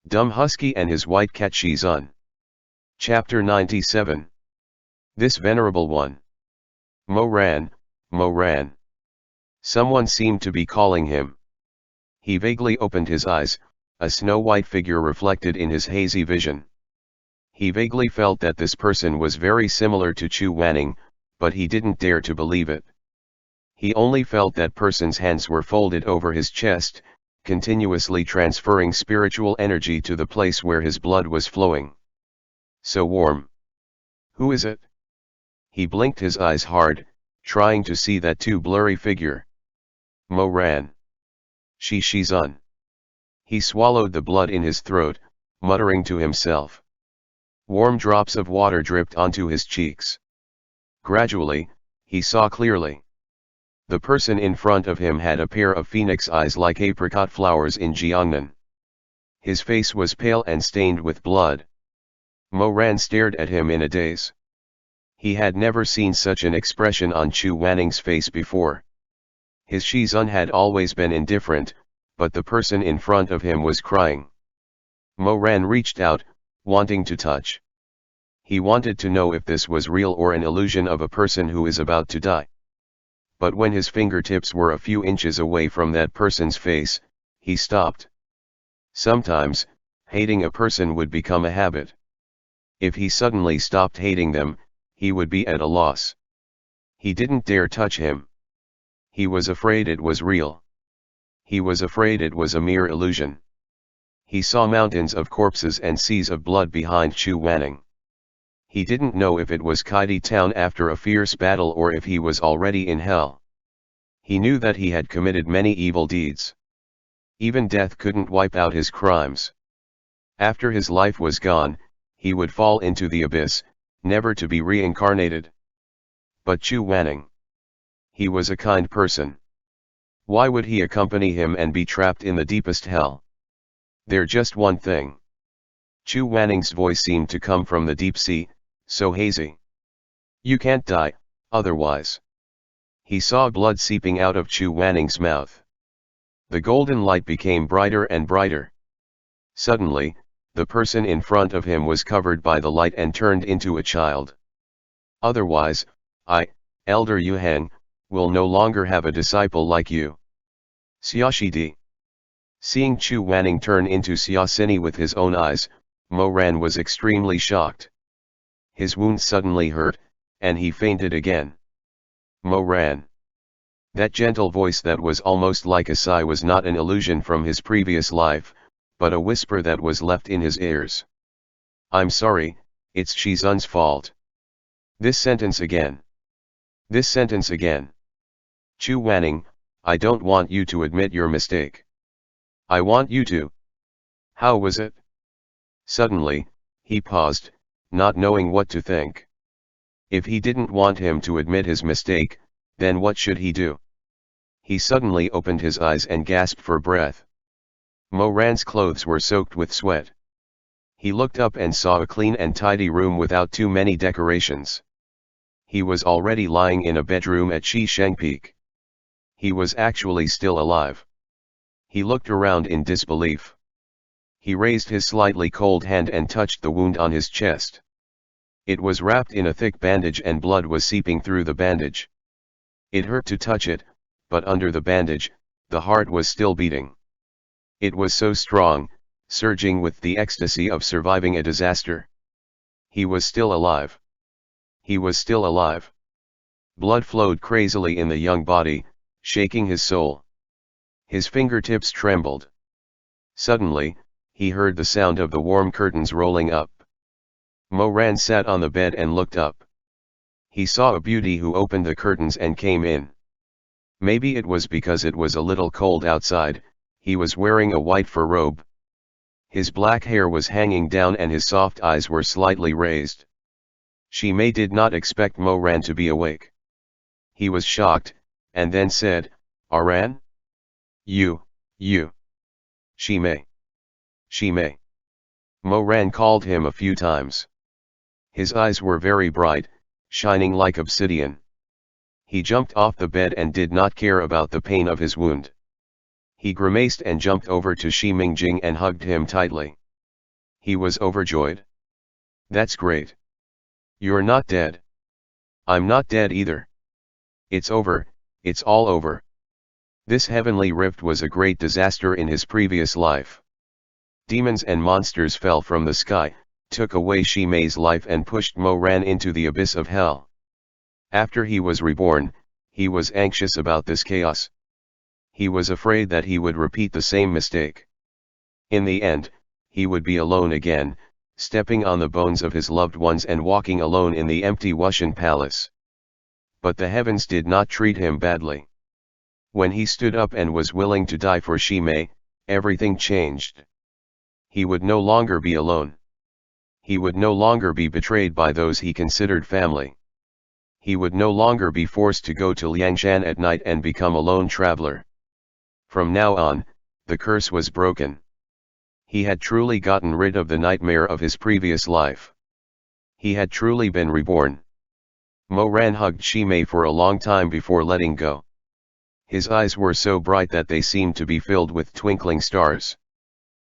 Dumb Husky and his white cat Shizun. Chapter 97. This venerable one. Mo ran. Someone seemed to be calling him. He vaguely opened his eyes, a snow-white figure reflected in his hazy vision. He vaguely felt that this person was very similar to Chu Wanning, but he didn't dare to believe it. He only felt that person's hands were folded over his chest, continuously transferring spiritual energy to the place where his blood was flowing. So warm. Who is it? He blinked his eyes hard, trying to see that too blurry figure. Mo ran. Shizun. He swallowed the blood in his throat, muttering to himself. Warm drops of water dripped onto his cheeks. Gradually, he saw clearly. The person in front of him had a pair of phoenix eyes like apricot flowers in Jiangnan. His face was pale and stained with blood. Mo Ran stared at him in a daze. He had never seen such an expression on Chu Wanning's face before. His Shizun had always been indifferent, but the person in front of him was crying. Mo Ran reached out, wanting to touch. He wanted to know if this was real or an illusion of a person who is about to die. But when his fingertips were a few inches away from that person's face, he stopped. Sometimes, hating a person would become a habit. If he suddenly stopped hating them, he would be at a loss. He didn't dare touch him. He was afraid it was real. He was afraid it was a mere illusion. He saw mountains of corpses and seas of blood behind Chu Wanning. He didn't know if it was Kaidi Town after a fierce battle or if he was already in hell. He knew that he had committed many evil deeds. Even death couldn't wipe out his crimes. After his life was gone, he would fall into the abyss, never to be reincarnated. But Chu Wanning. He was a kind person. Why would he accompany him and be trapped in the deepest hell? There's just one thing. Chu Wanning's voice seemed to come from the deep sea, so hazy. You can't die, otherwise. He saw blood seeping out of Chu Wanning's mouth. The golden light became brighter and brighter. Suddenly, the person in front of him was covered by the light and turned into a child. Otherwise, I, Elder Yuhang, will no longer have a disciple like you. Xiaoshidi. Seeing Chu Wanning turn into Xiaosini with his own eyes, Mo Ran was extremely shocked. His wound suddenly hurt, and he fainted again. Mo Ran. That gentle voice that was almost like a sigh was not an illusion from his previous life, but a whisper that was left in his ears. I'm sorry, it's Shizun's fault. This sentence again. This sentence again. Chu Wanning, I don't want you to admit your mistake. I want you to. How was it? Suddenly, he paused, not knowing what to think. If he didn't want him to admit his mistake, then what should he do? He suddenly opened his eyes and gasped for breath. Mo Ran's clothes were soaked with sweat. He looked up and saw a clean and tidy room without too many decorations. He was already lying in a bedroom at Shi Sheng Peak. He was actually still alive. He looked around in disbelief. He raised his slightly cold hand and touched the wound on his chest. It was wrapped in a thick bandage and blood was seeping through the bandage. It hurt to touch it, but under the bandage, the heart was still beating. It was so strong, surging with the ecstasy of surviving a disaster. He was still alive. He was still alive. Blood flowed crazily in the young body, shaking his soul. His fingertips trembled. Suddenly, he heard the sound of the warm curtains rolling up. Mo Ran sat on the bed and looked up. He saw a beauty who opened the curtains and came in. Maybe it was because it was a little cold outside, he was wearing a white fur robe. His black hair was hanging down and his soft eyes were slightly raised. Shi Mei did not expect Mo Ran to be awake. He was shocked, and then said, Aran? You. Shi Mei. Shi Mei. Mo Ran called him a few times. His eyes were very bright, shining like obsidian. He jumped off the bed and did not care about the pain of his wound. He grimaced and jumped over to Shi Mingjing and hugged him tightly. He was overjoyed. That's great. You're not dead. I'm not dead either. It's over, it's all over. This heavenly rift was a great disaster in his previous life. Demons and monsters fell from the sky, took away Shimei's life and pushed Mo-Ran into the abyss of hell. After he was reborn, he was anxious about this chaos. He was afraid that he would repeat the same mistake. In the end, he would be alone again, stepping on the bones of his loved ones and walking alone in the empty Wushan palace. But the heavens did not treat him badly. When he stood up and was willing to die for Shimei, everything changed. He would no longer be alone. He would no longer be betrayed by those he considered family. He would no longer be forced to go to Liangshan at night and become a lone traveler. From now on, the curse was broken. He had truly gotten rid of the nightmare of his previous life. He had truly been reborn. Mo-Ran hugged Shimei for a long time before letting go. His eyes were so bright that they seemed to be filled with twinkling stars.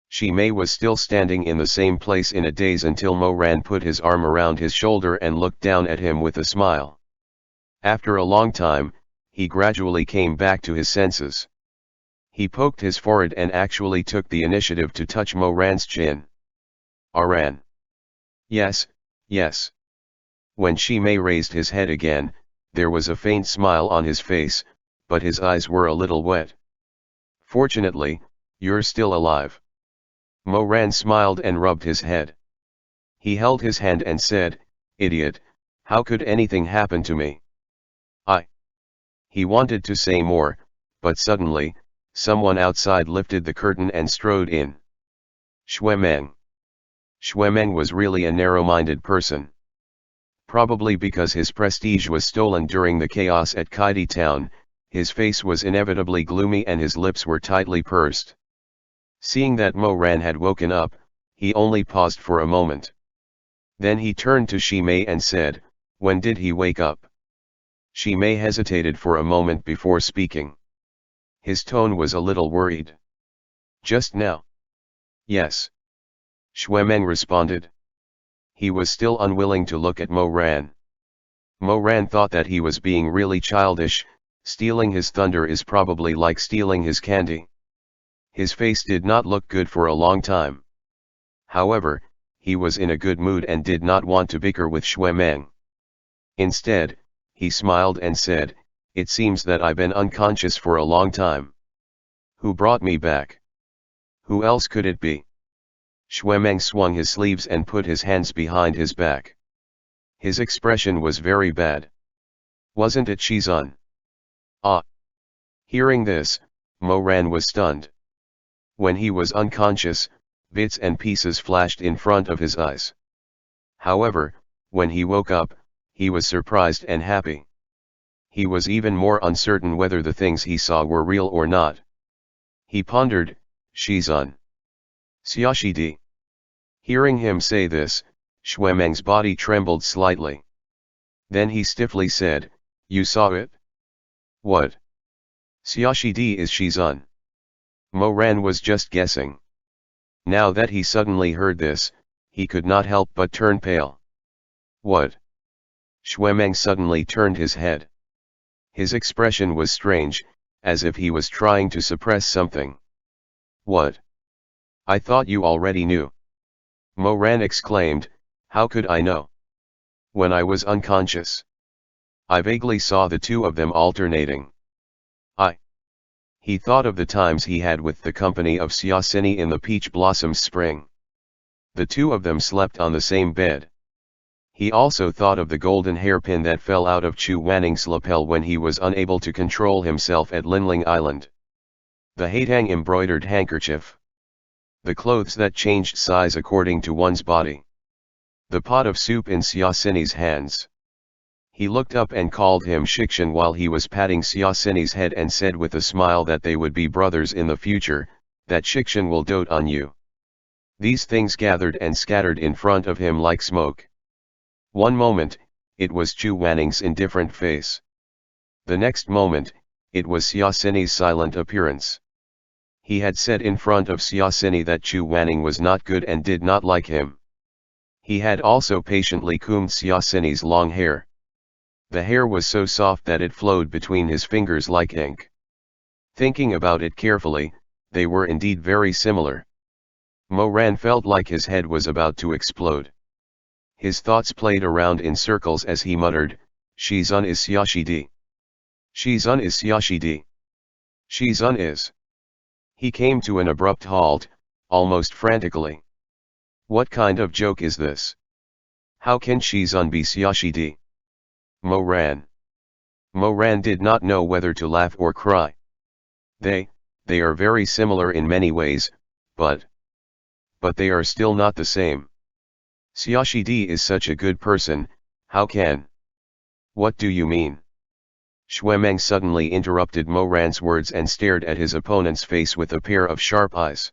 Shimei was still standing in the same place in a daze until Mo-Ran put his arm around his shoulder and looked down at him with a smile. After a long time, he gradually came back to his senses. He poked his forehead and actually took the initiative to touch Mo-Ran's chin. "Aran." "Yes, yes." When Shimei raised his head again, there was a faint smile on his face, but his eyes were a little wet. "Fortunately, you're still alive." Mo-Ran smiled and rubbed his head. He held his hand and said, "Idiot, how could anything happen to me?" He wanted to say more, but suddenly, someone outside lifted the curtain and strode in. Xuemeng. Xuemeng was really a narrow-minded person. Probably because his prestige was stolen during the chaos at Kaidi Town, his face was inevitably gloomy and his lips were tightly pursed. Seeing that Mo-Ran had woken up, he only paused for a moment. Then he turned to Shimei and said, "When did he wake up?" Shimei hesitated for a moment before speaking. His tone was a little worried. "Just now." "Yes." Xuemeng responded. He was still unwilling to look at Mo-Ran. Mo-Ran thought that he was being really childish. Stealing his thunder is probably like stealing his candy. His face did not look good for a long time. However, he was in a good mood and did not want to bicker with Xuemeng. Instead, he smiled and said, "It seems that I've been unconscious for a long time. Who brought me back? Who else could it be?" Xuemeng swung his sleeves and put his hands behind his back. His expression was very bad. "Wasn't it Shizun?" "Ah." Hearing this, Mo-Ran was stunned. When he was unconscious, bits and pieces flashed in front of his eyes. However, when he woke up, he was surprised and happy. He was even more uncertain whether the things he saw were real or not. He pondered, "Shizun. Xiaoshidi." Hearing him say this, Xuemeng's body trembled slightly. Then he stiffly said, "You saw it?" "What?" "Xiaoshidi is Shizun." Mo-Ran was just guessing. Now that he suddenly heard this, he could not help but turn pale. "What?" Xuemeng suddenly turned his head. His expression was strange, as if he was trying to suppress something. "What? I thought you already knew." Mo-Ran exclaimed, "How could I know? When I was unconscious, I vaguely saw the two of them alternating." He thought of the times he had with the company of Xiaosini in the Peach Blossoms Spring. The two of them slept on the same bed. He also thought of the golden hairpin that fell out of Chu Wanning's lapel when he was unable to control himself at Linling Island. The Haitang embroidered handkerchief. The clothes that changed size according to one's body. The pot of soup in Xiaosini's hands. He looked up and called him Shikshan while he was patting Xiaosini's head and said with a smile that they would be brothers in the future, that Shikshan will dote on you. These things gathered and scattered in front of him like smoke. One moment, it was Chu Wanning's indifferent face. The next moment, it was Xiaosini's silent appearance. He had said in front of Xiaosini that Chu Wanning was not good and did not like him. He had also patiently combed Xiaosini's long hair. The hair was so soft that it flowed between his fingers like ink. Thinking about it carefully, they were indeed very similar. Mo Ran felt like his head was about to explode. His thoughts played around in circles as he muttered, Shizun is Xiaoshidi. Shizun is Xiaoshidi. Shizun is. He came to an abrupt halt, almost frantically. What kind of joke is this? How can Shizun be Xiaoshidi? Mo Ran. Mo Ran did not know whether to laugh or cry. They are very similar in many ways, but they are still not the same. Xiaoshidi is such a good person, how can? What do you mean? Xuemeng suddenly interrupted Mo Ran's words and stared at his opponent's face with a pair of sharp eyes.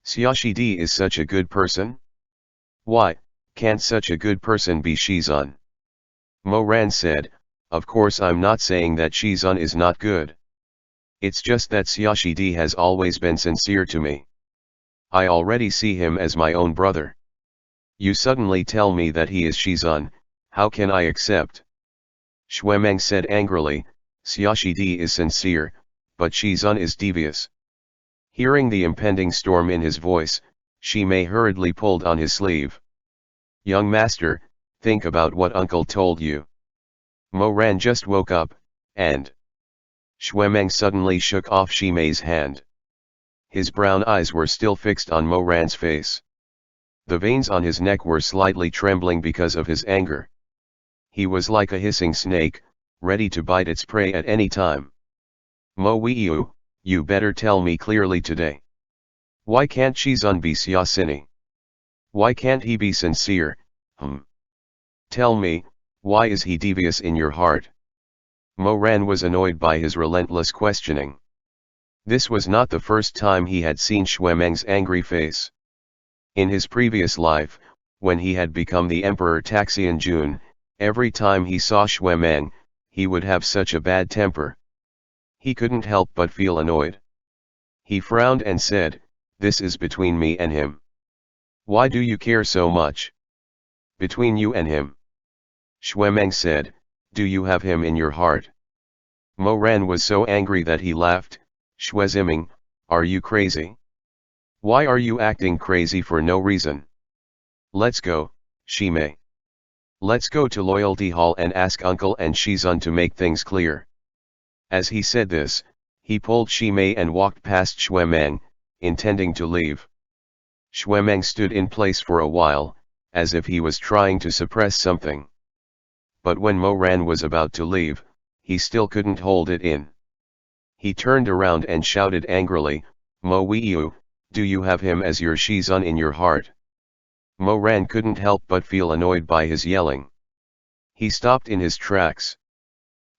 Xiaoshidi is such a good person? Why, can't such a good person be Shizun? Mo Ran said, of course I'm not saying that Shizun is not good. It's just that Xiaoshidi has always been sincere to me. I already see him as my own brother. You suddenly tell me that he is Shizun, how can I accept? Xuemeng said angrily, Xiaoshidi is sincere, but Shizun is devious. Hearing the impending storm in his voice, Shimei hurriedly pulled on his sleeve. Young master, think about what uncle told you. Mo Ran just woke up, and Xuemeng suddenly shook off Shimei's hand. His brown eyes were still fixed on Mo Ran's face. The veins on his neck were slightly trembling because of his anger. He was like a hissing snake, ready to bite its prey at any time. Mo Weiyu, you better tell me clearly today. Why can't Shizun be Xiaosini? Why can't he be sincere? Tell me, why is he devious in your heart? Mo Ran was annoyed by his relentless questioning. This was not the first time he had seen Xuemeng's angry face. In his previous life, when he had become the Emperor Taxian Jun, every time he saw Xuemeng, he would have such a bad temper. He couldn't help but feel annoyed. He frowned and said, this is between me and him. Why do you care so much? Between you and him. Xuemeng said, do you have him in your heart? Mo Ran was so angry that he laughed, Xueziming, are you crazy? Why are you acting crazy for no reason? Let's go, Shimei. Let's go to Loyalty Hall and ask Uncle and Shizun to make things clear. As he said this, he pulled Shimei and walked past Xuemeng, intending to leave. Xuemeng stood in place for a while, as if he was trying to suppress something. But when Mo Ran was about to leave, he still couldn't hold it in. He turned around and shouted angrily, Mo Weiyu, do you have him as your Shizun in your heart? Mo Ran couldn't help but feel annoyed by his yelling. He stopped in his tracks.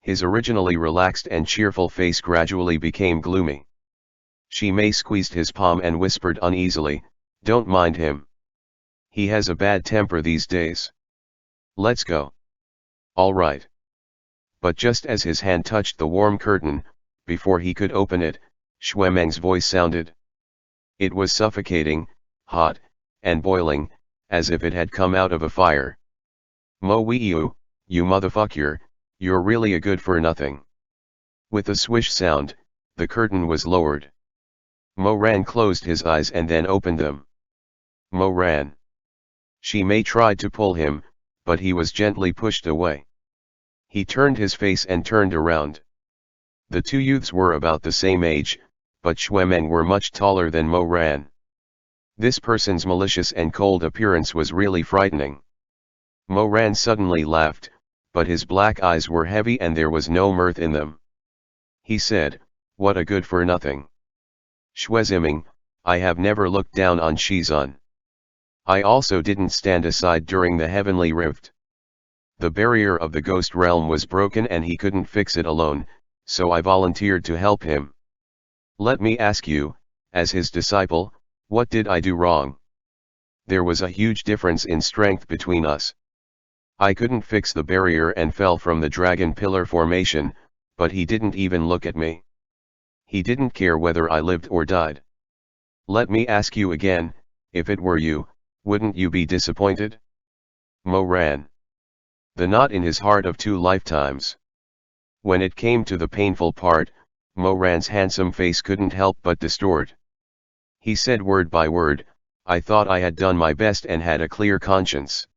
His originally relaxed and cheerful face gradually became gloomy. Shimei squeezed his palm and whispered uneasily, don't mind him. He has a bad temper these days. Let's go. All right. But just as his hand touched the warm curtain, before he could open it, Xuemeng's voice sounded. It was suffocating, hot, and boiling, as if it had come out of a fire. Mo Weiyu, you motherfucker, you're really a good for nothing. With a swish sound, the curtain was lowered. Mo Ran closed his eyes and then opened them. Mo Ran. Shimei tried to pull him, but he was gently pushed away. He turned his face and turned around. The two youths were about the same age, but Xuemeng were much taller than Mo Ran. This person's malicious and cold appearance was really frightening. Mo Ran suddenly laughed, but his black eyes were heavy and there was no mirth in them. He said, what a good for nothing. Xueziming, I have never looked down on Shizun. I also didn't stand aside during the heavenly rift. The barrier of the ghost realm was broken and he couldn't fix it alone, so I volunteered to help him. Let me ask you, as his disciple, what did I do wrong? There was a huge difference in strength between us. I couldn't fix the barrier and fell from the dragon pillar formation, but he didn't even look at me. He didn't care whether I lived or died. Let me ask you again, if it were you, wouldn't you be disappointed? Mo ran. The knot in his heart of 2 lifetimes. When it came to the painful part, Mo Ran's handsome face couldn't help but distort. He said word by word, I thought I had done my best and had a clear conscience.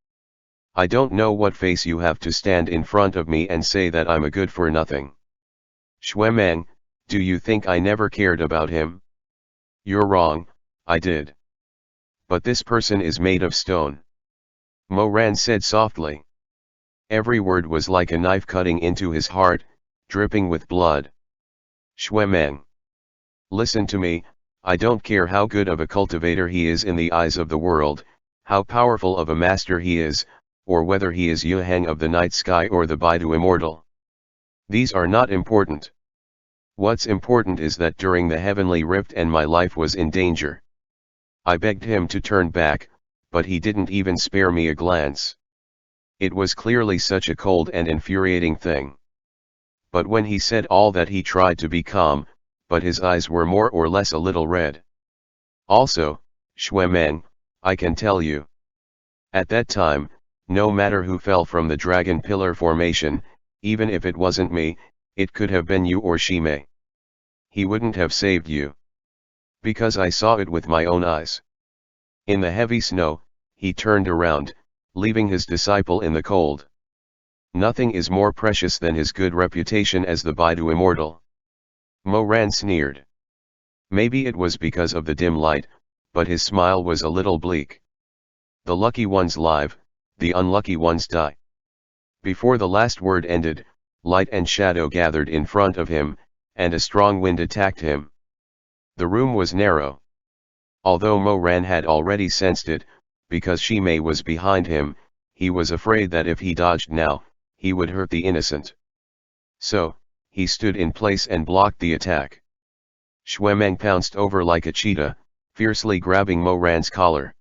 I don't know what face you have to stand in front of me and say that I'm a good for nothing. Xuemeng, do you think I never cared about him? You're wrong, I did. But this person is made of stone. Mo Ran said softly. Every word was like a knife cutting into his heart, dripping with blood. Xuemeng. Listen to me, I don't care how good of a cultivator he is in the eyes of the world, how powerful of a master he is, or whether he is Yuhang of the night sky or the Baidu immortal. These are not important. What's important is that during the heavenly rift and my life was in danger. I begged him to turn back, but he didn't even spare me a glance. It was clearly such a cold and infuriating thing. But when he said all that, he tried to be calm, but his eyes were more or less a little red. Also, Xuemeng, I can tell you. At that time, no matter who fell from the dragon pillar formation, even if it wasn't me, it could have been you or Shimei. He wouldn't have saved you. Because I saw it with my own eyes. In the heavy snow, he turned around, leaving his disciple in the cold. Nothing is more precious than his good reputation as the Baidu immortal. Mo Ran sneered. Maybe it was because of the dim light, but his smile was a little bleak. The lucky ones live, the unlucky ones die. Before the last word ended, light and shadow gathered in front of him, and a strong wind attacked him. The room was narrow. Although Mo Ran had already sensed it, because Shimei was behind him, he was afraid that if he dodged now, he would hurt the innocent. So, he stood in place and blocked the attack. Xuemeng pounced over like a cheetah, fiercely grabbing Mo Ran's collar.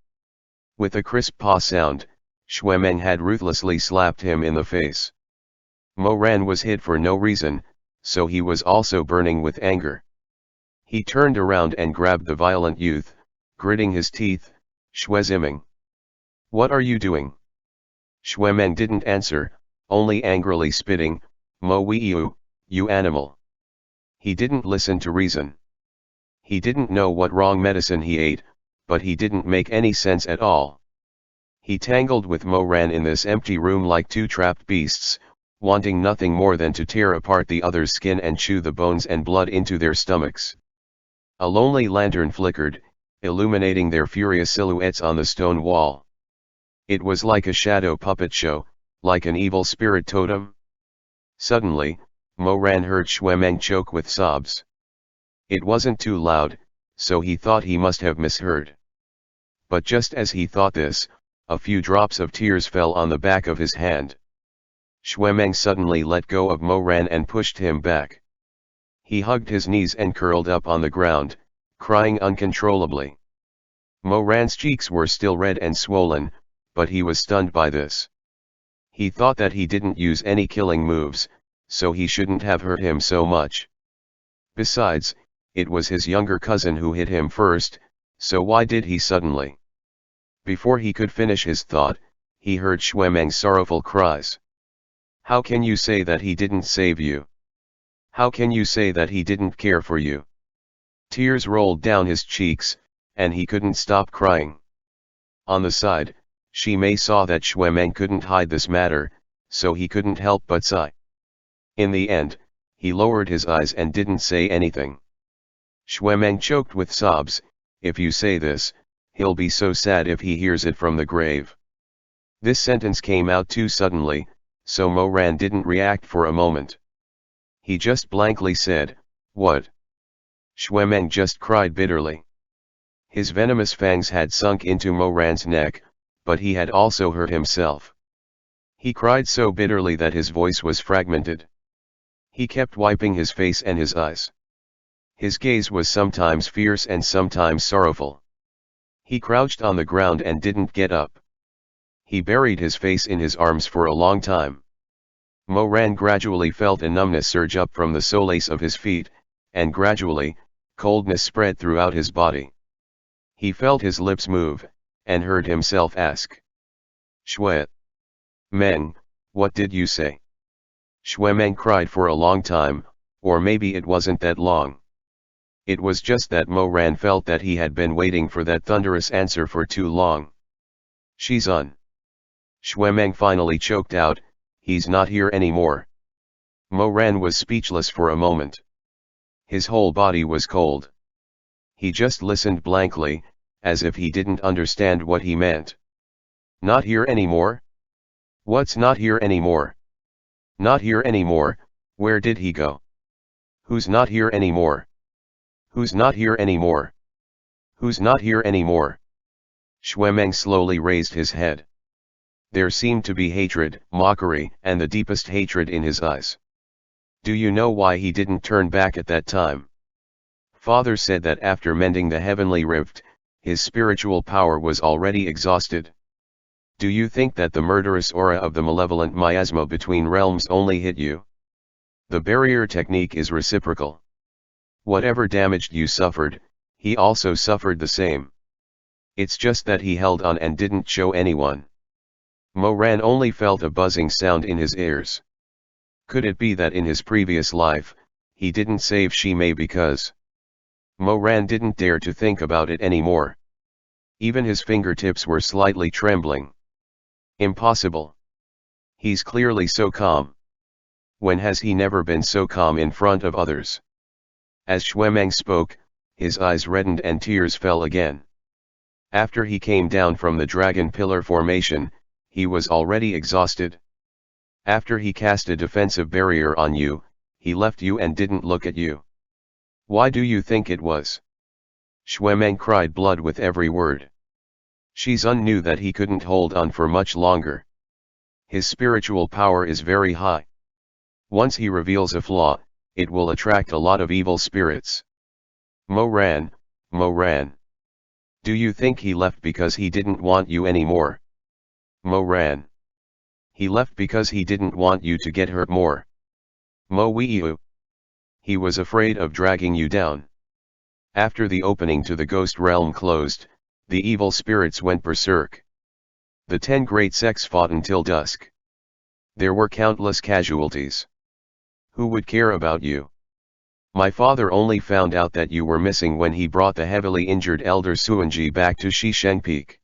With a crisp paw sound, Xuemeng had ruthlessly slapped him in the face. Mo Ran was hit for no reason, so he was also burning with anger. He turned around and grabbed the violent youth, gritting his teeth, Xuezimeng. What are you doing? Xuemeng didn't answer, only angrily spitting, Mo Weiyu, you animal. He didn't listen to reason. He didn't know what wrong medicine he ate, but he didn't make any sense at all. He tangled with Mo Ran in this empty room like 2 trapped beasts, wanting nothing more than to tear apart the other's skin and chew the bones and blood into their stomachs. A lonely lantern flickered, illuminating their furious silhouettes on the stone wall. It was like a shadow puppet show, like an evil spirit totem. Suddenly, Mo Ran heard Xuemeng choke with sobs. It wasn't too loud, so he thought he must have misheard. But just as he thought this, a few drops of tears fell on the back of his hand. Xuemeng suddenly let go of Mo Ran and pushed him back. He hugged his knees and curled up on the ground, crying uncontrollably. Mo Ran's cheeks were still red and swollen, but he was stunned by this. He thought that he didn't use any killing moves, so he shouldn't have hurt him so much. Besides, it was his younger cousin who hit him first, so why did he suddenly? Before he could finish his thought, he heard Xuemeng's sorrowful cries. How can you say that he didn't save you? How can you say that he didn't care for you? Tears rolled down his cheeks, and he couldn't stop crying. On the side, Shimei saw that Xuemeng couldn't hide this matter, so he couldn't help but sigh. In the end, he lowered his eyes and didn't say anything. Xuemeng choked with sobs, if you say this, he'll be so sad if he hears it from the grave. This sentence came out too suddenly, so Mo Ran didn't react for a moment. He just blankly said, what? Xuemeng just cried bitterly. His venomous fangs had sunk into Mo Ran's neck, but he had also hurt himself. He cried so bitterly that his voice was fragmented. He kept wiping his face and his eyes. His gaze was sometimes fierce and sometimes sorrowful. He crouched on the ground and didn't get up. He buried his face in his arms for a long time. Mo Ran gradually felt a numbness surge up from the soles of his feet, and gradually, coldness spread throughout his body. He felt his lips move, and heard himself ask. Shui Meng, what did you say? Shui Meng cried for a long time, or maybe it wasn't that long. It was just that Mo Ran felt that he had been waiting for that thunderous answer for too long. Shizun. Shui Meng finally choked out, he's not here anymore. Mo Ran was speechless for a moment. His whole body was cold. He just listened blankly, as if he didn't understand what he meant. Not here anymore? What's not here anymore? Not here anymore, where did he go? Who's not here anymore? Who's not here anymore? Who's not here anymore? Shui Meng slowly raised his head. There seemed to be hatred, mockery, and the deepest hatred in his eyes. Do you know why he didn't turn back at that time? Father said that after mending the heavenly rift, his spiritual power was already exhausted. Do you think that the murderous aura of the malevolent miasma between realms only hit you? The barrier technique is reciprocal. Whatever damage you suffered, he also suffered the same. It's just that he held on and didn't show anyone. Mo Ran only felt a buzzing sound in his ears. Could it be that in his previous life, he didn't save Shimei because... Mo Ran didn't dare to think about it anymore. Even his fingertips were slightly trembling. Impossible. He's clearly so calm. When has he never been so calm in front of others? As Shui Meng spoke, his eyes reddened and tears fell again. After he came down from the dragon pillar formation, he was already exhausted. After he cast a defensive barrier on you, he left you and didn't look at you. Why do you think it was? Shui Meng cried blood with every word. Shizun knew that he couldn't hold on for much longer. His spiritual power is very high. Once he reveals a flaw, it will attract a lot of evil spirits. Mo Ran. Do you think he left because he didn't want you anymore? Mo Ran. He left because he didn't want you to get hurt more. Mo Weiyu. He was afraid of dragging you down. After the opening to the ghost realm closed, the evil spirits went berserk. The 10 great sects fought until dusk. There were countless casualties. Who would care about you? My father only found out that you were missing when he brought the heavily injured elder Suanji back to Shisheng Peak.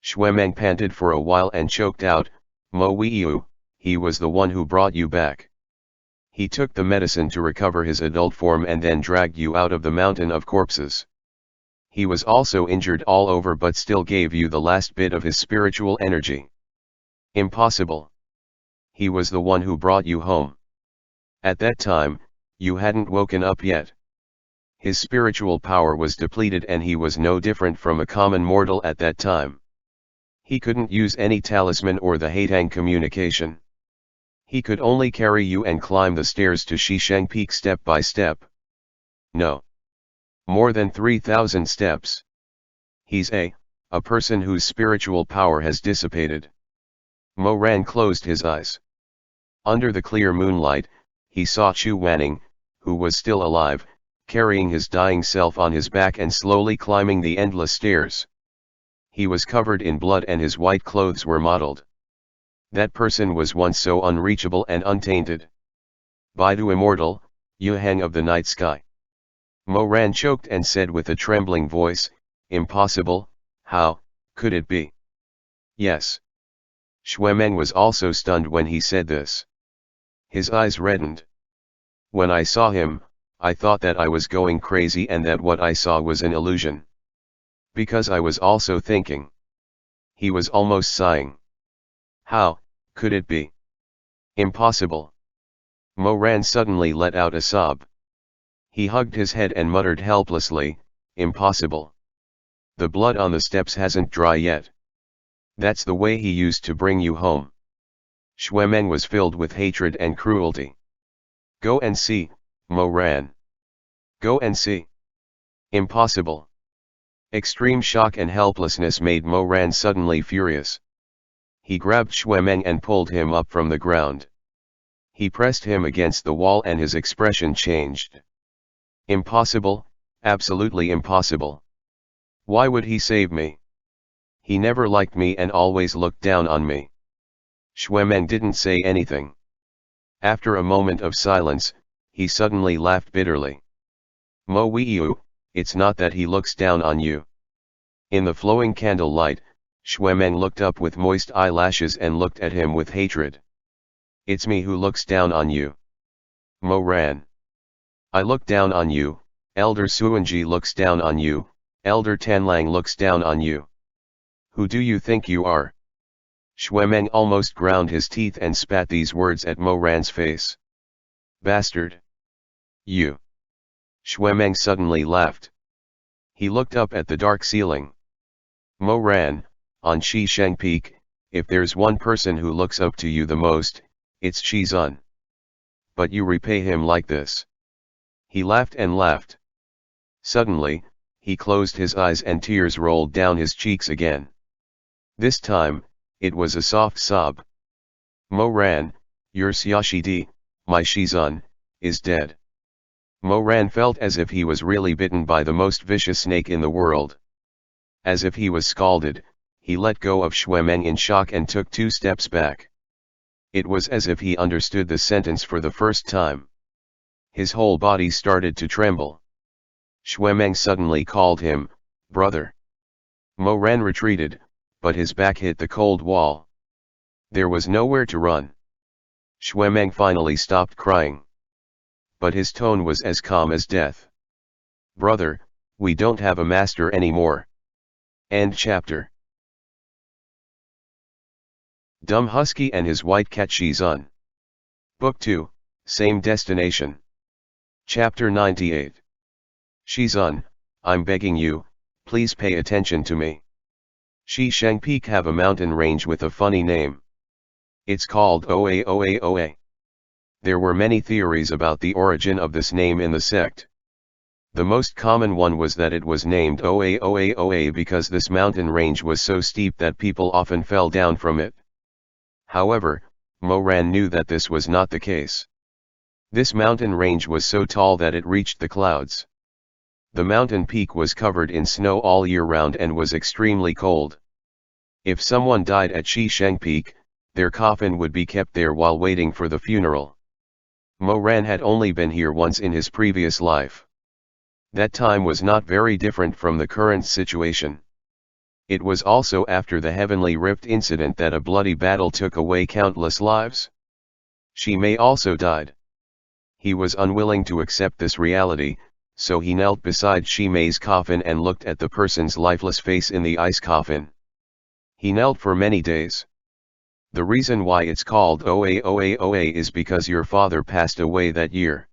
Shui Meng panted for a while and choked out, Mo Weiyu, he was the one who brought you back. He took the medicine to recover his adult form and then dragged you out of the mountain of corpses. He was also injured all over but still gave you the last bit of his spiritual energy. Impossible. He was the one who brought you home. At that time, you hadn't woken up yet. His spiritual power was depleted and he was no different from a common mortal at that time. He couldn't use any talisman or the Haitang communication. He could only carry you and climb the stairs to Shisheng Peak step by step. No. More than 3,000 steps. He's a person whose spiritual power has dissipated. Mo Ran closed his eyes. Under the clear moonlight, he saw Chu Wanning, who was still alive, carrying his dying self on his back and slowly climbing the endless stairs. He was covered in blood and his white clothes were mottled. That person was once so unreachable and untainted. Baidu immortal, Yuhang of the night sky. Mo Ran choked and said with a trembling voice, impossible, how could it be? Yes. Shui Meng was also stunned when he said this. His eyes reddened. When I saw him, I thought that I was going crazy and that what I saw was an illusion. Because I was also thinking. He was almost sighing. How could it be? Impossible. Mo Ran suddenly let out a sob. He hugged his head and muttered helplessly, impossible. The blood on the steps hasn't dry yet. That's the way he used to bring you home. Shui Meng was filled with hatred and cruelty. Go and see, Mo Ran. Go and see. Impossible. Extreme shock and helplessness made Mo Ran suddenly furious. He grabbed Shui Meng and pulled him up from the ground. He pressed him against the wall and his expression changed. Impossible, absolutely impossible. Why would he save me? He never liked me and always looked down on me. Xuemeng didn't say anything. After a moment of silence, he suddenly laughed bitterly. Mo Weiyu, it's not that he looks down on you. In the flowing candlelight, Xuemeng looked up with moist eyelashes and looked at him with hatred. It's me who looks down on you. Mo Ran. I look down on you, Elder Suanji looks down on you, Elder Tanlang looks down on you. Who do you think you are? Xuemeng almost ground his teeth and spat these words at Mo Ran's face. Bastard. You. Xuemeng suddenly laughed. He looked up at the dark ceiling. Mo Ran, on Shisheng Peak, if there's one person who looks up to you the most, it's Shizun. But you repay him like this. He laughed and laughed. Suddenly, he closed his eyes and tears rolled down his cheeks again. This time, it was a soft sob. Mo Ran, your Xiaoshidi, my Shizun, is dead. Mo Ran felt as if he was really bitten by the most vicious snake in the world. As if he was scalded, he let go of Xuemeng in shock and took 2 steps back. It was as if he understood the sentence for the first time. His whole body started to tremble. Xuemeng suddenly called him, brother. Mo Ran retreated, but his back hit the cold wall. There was nowhere to run. Xuemeng finally stopped crying. But his tone was as calm as death. Brother, we don't have a master anymore. End chapter. Dumb Husky and his white cat Shizun. Book 2, Same Destination. Chapter 98. Shizun, I'm begging you, please pay attention to me. Shisheng Peak have a mountain range with a funny name. It's called Oa Oa Oa. There were many theories about the origin of this name in the sect. The most common one was that it was named Oa Oa Oa because this mountain range was so steep that people often fell down from it. However, Mo Ran knew that this was not the case. This mountain range was so tall that it reached the clouds. The mountain peak was covered in snow all year round and was extremely cold. If someone died at Shisheng Peak, their coffin would be kept there while waiting for the funeral. Mo Ran had only been here once in his previous life. That time was not very different from the current situation. It was also after the Heavenly Rift incident that a bloody battle took away countless lives. Shi Mei also died. He was unwilling to accept this reality, so he knelt beside Shi Mei's coffin and looked at the person's lifeless face in the ice coffin. He knelt for many days. The reason why it's called Oa Oa Oa is because your father passed away that year.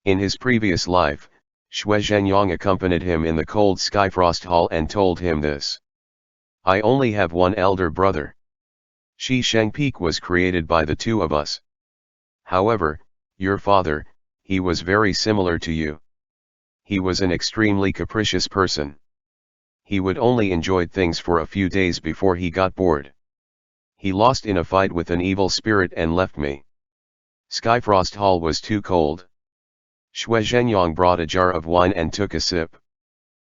In his previous life, Xue Zhenyang accompanied him in the cold Skyfrost Hall and told him this. I only have one elder brother. Shisheng Peak was created by the two of us. However, your father, he was very similar to you. He was an extremely capricious person. He would only enjoy things for a few days before he got bored. He lost in a fight with an evil spirit and left me. Skyfrost Hall was too cold. Xue Zhenyang brought a jar of wine and took a sip.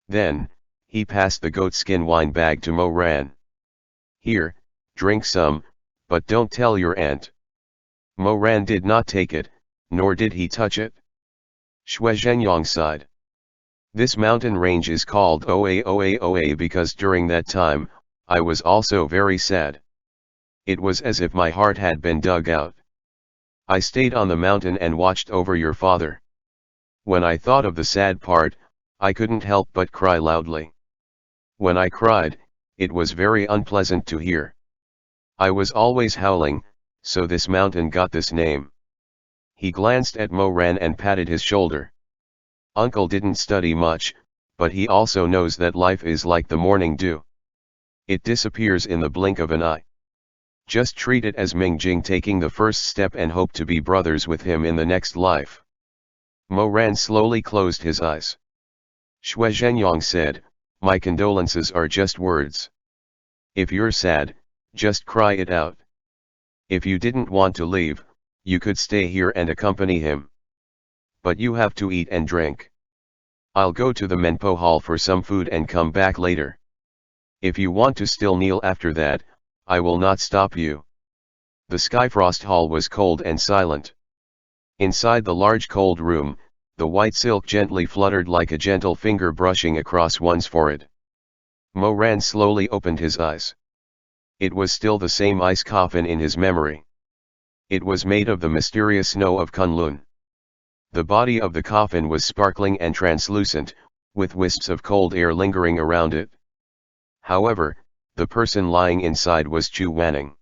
Then, he passed the goatskin wine bag to Mo Ran. Here, drink some, but don't tell your aunt. Mo Ran did not take it, nor did he touch it. Xue Zhenyang sighed. This mountain range is called Oa Oa Oa because during that time, I was also very sad. It was as if my heart had been dug out. I stayed on the mountain and watched over your father. When I thought of the sad part, I couldn't help but cry loudly. When I cried, it was very unpleasant to hear. I was always howling, so this mountain got this name. He glanced at Mo Ran and patted his shoulder. Uncle didn't study much, but he also knows that life is like the morning dew. It disappears in the blink of an eye. Just treat it as Mingjing taking the first step and hope to be brothers with him in the next life. Mo Ran slowly closed his eyes. Xue Zhenyang said, my condolences are just words. If you're sad, just cry it out. If you didn't want to leave, you could stay here and accompany him. But you have to eat and drink. I'll go to the Menpo hall for some food and come back later. If you want to still kneel after that, I will not stop you. The Skyfrost hall was cold and silent. Inside the large cold room, the white silk gently fluttered like a gentle finger brushing across one's forehead. Moran slowly opened his eyes. It was still the same ice coffin in his memory. It was made of the mysterious snow of Kunlun. The body of the coffin was sparkling and translucent, with wisps of cold air lingering around it. However, the person lying inside was Chu Wanning.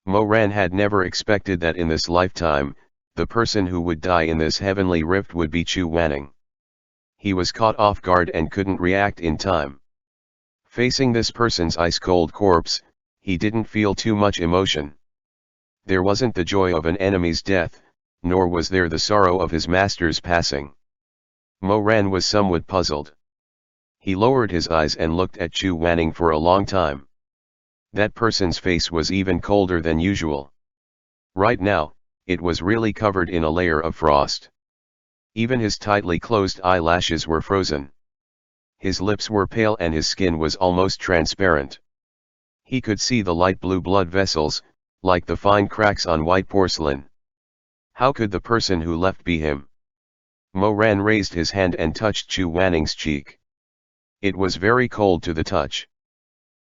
Moran had never expected that in this lifetime, the person who would die in this heavenly rift would be Chu Wanning. He was caught off guard and couldn't react in time. Facing this person's ice-cold corpse, he didn't feel too much emotion. There wasn't the joy of an enemy's death, nor was there the sorrow of his master's passing. Moran was somewhat puzzled. He lowered his eyes and looked at Chu Wanning for a long time. That person's face was even colder than usual. Right now, it was really covered in a layer of frost. Even his tightly closed eyelashes were frozen. His lips were pale and his skin was almost transparent. He could see the light blue blood vessels, like the fine cracks on white porcelain. How could the person who left be him? Moran raised his hand and touched Chu Wanning's cheek. It was very cold to the touch.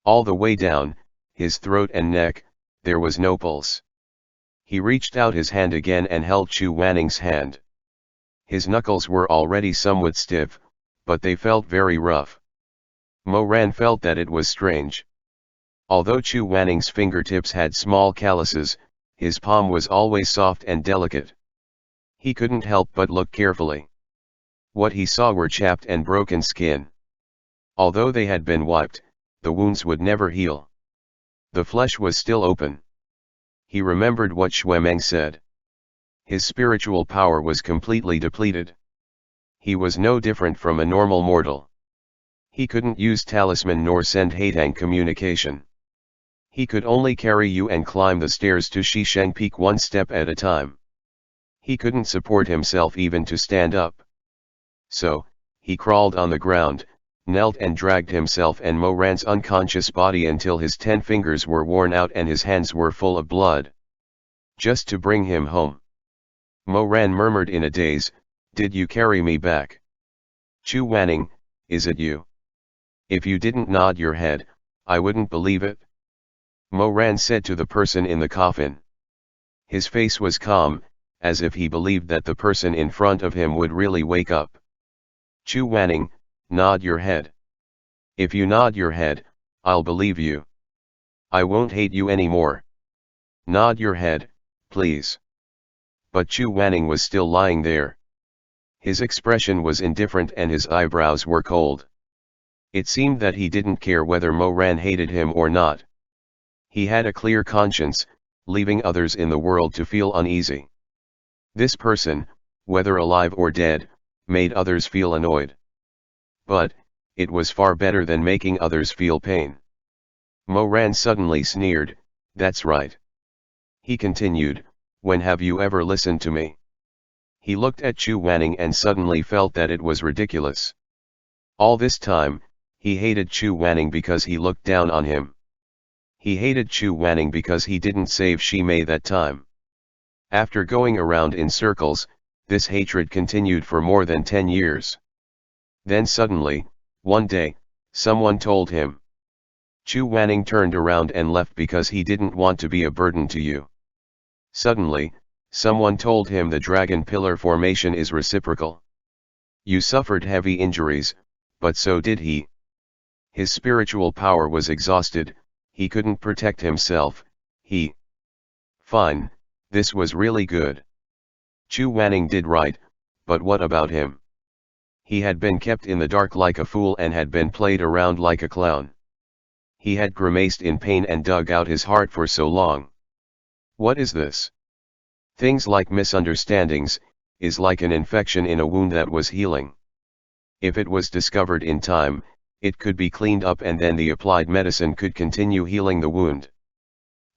All the way down, his throat and neck, there was no pulse. He reached out his hand again and held Chu Wanning's hand. His knuckles were already somewhat stiff, but they felt very rough. Moran felt that it was strange. Although Chu Wanning's fingertips had small calluses, his palm was always soft and delicate. He couldn't help but look carefully. What he saw were chapped and broken skin. Although they had been wiped, the wounds would never heal. The flesh was still open. He remembered what Xuemeng said. His spiritual power was completely depleted. He was no different from a normal mortal. He couldn't use talisman nor send Haitang communication. He could only carry you and climb the stairs to Shisheng Peak one step at a time. He couldn't support himself even to stand up. So, he crawled on the ground, knelt and dragged himself and Moran's unconscious body until his 10 fingers were worn out and his hands were full of blood. Just to bring him home. Moran murmured in a daze, "Did you carry me back? Chu Wanning, is it you? If you didn't nod your head, I wouldn't believe it." Moran said to the person in the coffin. His face was calm, as if he believed that the person in front of him would really wake up. "Chu Wanning, nod your head. If you nod your head, I'll believe you. I won't hate you anymore. Nod your head, please." But Chu Wanning was still lying there. His expression was indifferent and his eyebrows were cold. It seemed that he didn't care whether Moran hated him or not. He had a clear conscience, leaving others in the world to feel uneasy. This person, whether alive or dead, made others feel annoyed. But, it was far better than making others feel pain. Moran suddenly sneered, "That's right." He continued, "When have you ever listened to me?" He looked at Chu Wanning and suddenly felt that it was ridiculous. All this time, he hated Chu Wanning because he looked down on him. He hated Chu Wanning because he didn't save Shi Mei that time. After going around in circles, this hatred continued for more than 10 years. Then suddenly, one day, someone told him. Chu Wanning turned around and left because he didn't want to be a burden to you. Suddenly, someone told him the dragon pillar formation is reciprocal. You suffered heavy injuries, but so did he. His spiritual power was exhausted, he couldn't protect himself, Fine, this was really good. Chu Wanning did right, but what about him? He had been kept in the dark like a fool and had been played around like a clown. He had grimaced in pain and dug out his heart for so long. What is this? Things like misunderstandings, is like an infection in a wound that was healing. If it was discovered in time, it could be cleaned up and then the applied medicine could continue healing the wound.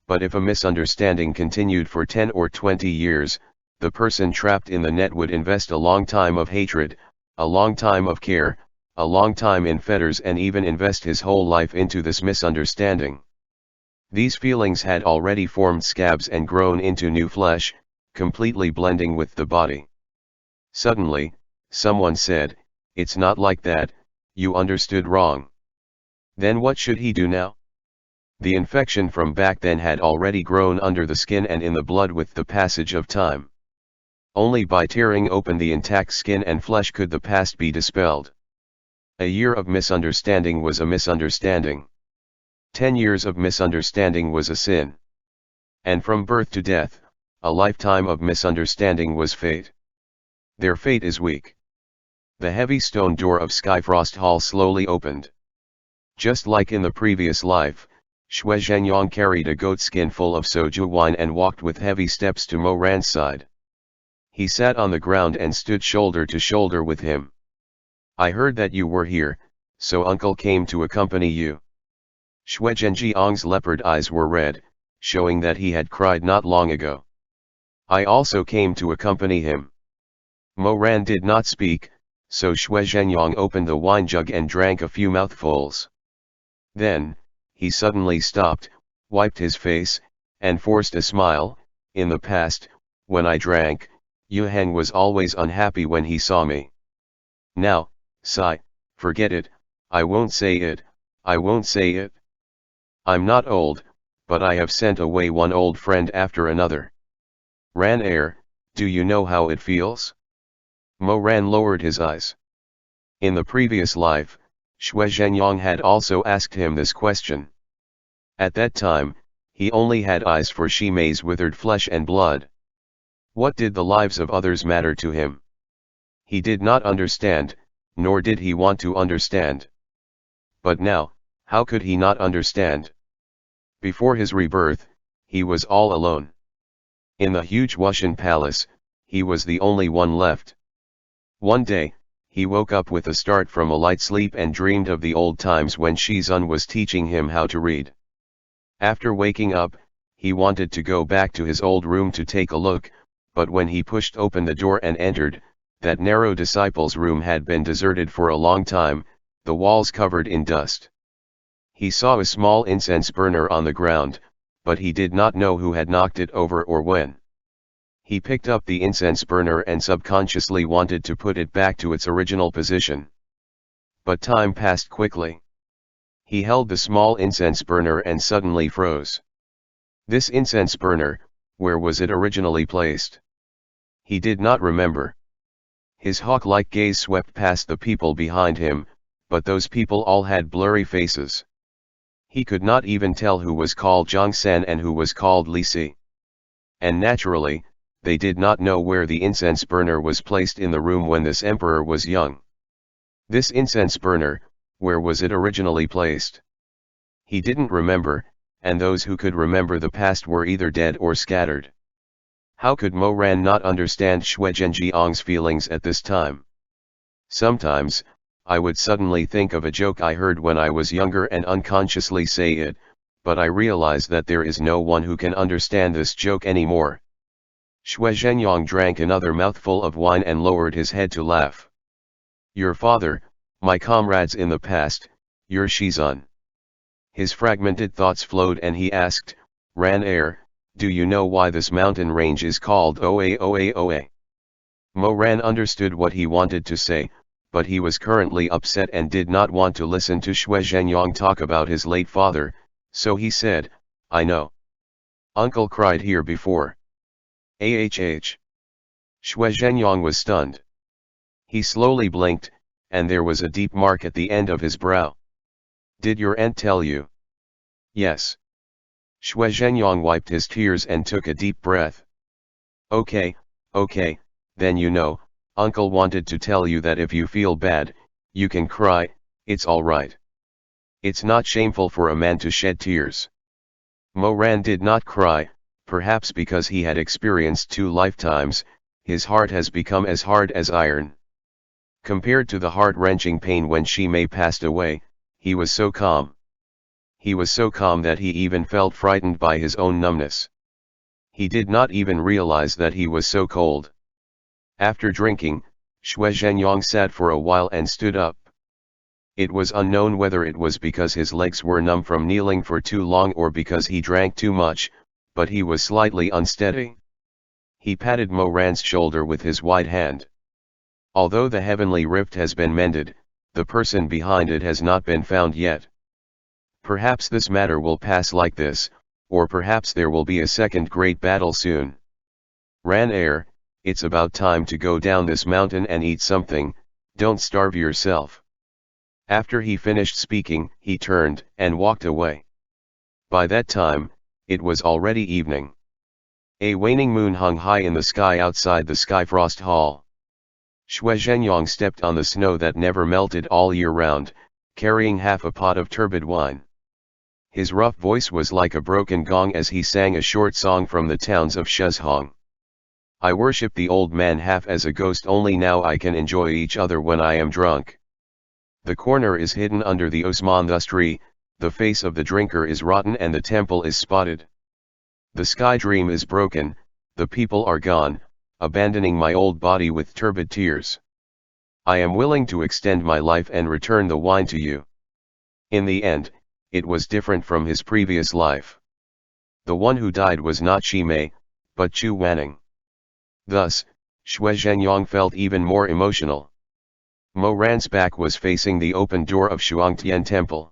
But if a misunderstanding continued for 10 or 20 years, the person trapped in the net would invest a long time of hatred, a long time of care, a long time in fetters, and even invest his whole life into this misunderstanding. These feelings had already formed scabs and grown into new flesh, completely blending with the body. Suddenly, someone said, "It's not like that, you understood wrong." Then what should he do now? The infection from back then had already grown under the skin and in the blood with the passage of time. Only by tearing open the intact skin and flesh could the past be dispelled. A year of misunderstanding was a misunderstanding. 10 years of misunderstanding was a sin. And from birth to death, a lifetime of misunderstanding was fate. Their fate is weak. The heavy stone door of Skyfrost Hall slowly opened. Just like in the previous life, Xue Zhenyang carried a goat skin full of soju wine and walked with heavy steps to Mo Ran's side. He sat on the ground and stood shoulder to shoulder with him. "I heard that you were here, so uncle came to accompany you." Xue Zhenjiang's leopard eyes were red, showing that he had cried not long ago. "I also came to accompany him." Mo Ran did not speak, so Xue Zhenyang opened the wine jug and drank a few mouthfuls. Then, he suddenly stopped, wiped his face, and forced a smile. "In the past, when I drank, Yu Heng was always unhappy when he saw me. Now, sigh, forget it, I won't say it, I won't say it. I'm not old, but I have sent away one old friend after another. Ran Air, do you know how it feels?" Mo Ran lowered his eyes. In the previous life, Xue Zhenyang had also asked him this question. At that time, he only had eyes for Shi Mei's withered flesh and blood. What did the lives of others matter to him? He did not understand, nor did he want to understand. But now, how could he not understand? Before his rebirth, he was all alone. In the huge Wushan palace, he was the only one left. One day, he woke up with a start from a light sleep and dreamed of the old times when Shizun was teaching him how to read. After waking up, he wanted to go back to his old room to take a look, but when he pushed open the door and entered, that narrow disciple's room had been deserted for a long time, the walls covered in dust. He saw a small incense burner on the ground, but he did not know who had knocked it over or when. He picked up the incense burner and subconsciously wanted to put it back to its original position. But time passed quickly. He held the small incense burner and suddenly froze. This incense burner, where was it originally placed? He did not remember. His hawk-like gaze swept past the people behind him, but those people all had blurry faces. He could not even tell who was called Zhang San and who was called Li Si. And naturally, they did not know where the incense burner was placed in the room when this emperor was young. This incense burner, where was it originally placed? He didn't remember, and those who could remember the past were either dead or scattered. How could Mo Ran not understand Xue Zhenjiang's feelings at this time? Sometimes, I would suddenly think of a joke I heard when I was younger and unconsciously say it, but I realize that there is no one who can understand this joke anymore. Xue Zhenyang drank another mouthful of wine and lowered his head to laugh. "Your father, my comrades in the past, your Shizun." His fragmented thoughts flowed and he asked, "Ran Air, do you know why this mountain range is called Oa Oa Oa?" Mo Ran understood what he wanted to say, but he was currently upset and did not want to listen to Xue Zhenyang talk about his late father, so he said, "I know. Uncle cried here before." Ahh. Xue Zhenyang was stunned. He slowly blinked, and there was a deep mark at the end of his brow. "Did your aunt tell you?" "Yes." Xue Zhenyang wiped his tears and took a deep breath. Okay, then you know, uncle wanted to tell you that if you feel bad, you can cry, it's alright. It's not shameful for a man to shed tears." Mo Ran did not cry, perhaps because he had experienced 2 lifetimes, his heart has become as hard as iron. Compared to the heart-wrenching pain when Shi Mei passed away, he was so calm. He was so calm that he even felt frightened by his own numbness. He did not even realize that he was so cold. After drinking, Xue Zhenyang sat for a while and stood up. It was unknown whether it was because his legs were numb from kneeling for too long or because he drank too much, but he was slightly unsteady. He patted Mo Ran's shoulder with his white hand. Although the heavenly rift has been mended, the person behind it has not been found yet. Perhaps this matter will pass like this, or perhaps there will be a second great battle soon. Ran Air, it's about time to go down this mountain and eat something, don't starve yourself. After he finished speaking, he turned and walked away. By that time, it was already evening. A waning moon hung high in the sky outside the Skyfrost Hall. Xue Zhenyang stepped on the snow that never melted all year round, carrying half a pot of turbid wine. His rough voice was like a broken gong as he sang a short song from the towns of Shizun. I worship the old man half as a ghost, only now I can enjoy each other when I am drunk. The corner is hidden under the Osmanthus tree, the face of the drinker is rotten and the temple is spotted. The sky dream is broken, the people are gone, abandoning my old body with turbid tears. I am willing to extend my life and return the wine to you. In the end, it was different from his previous life. The one who died was not Shimei, but Chu Wanning. Thus, Xue Zhenyang felt even more emotional. Mo Ran's back was facing the open door of Shuangtian Temple.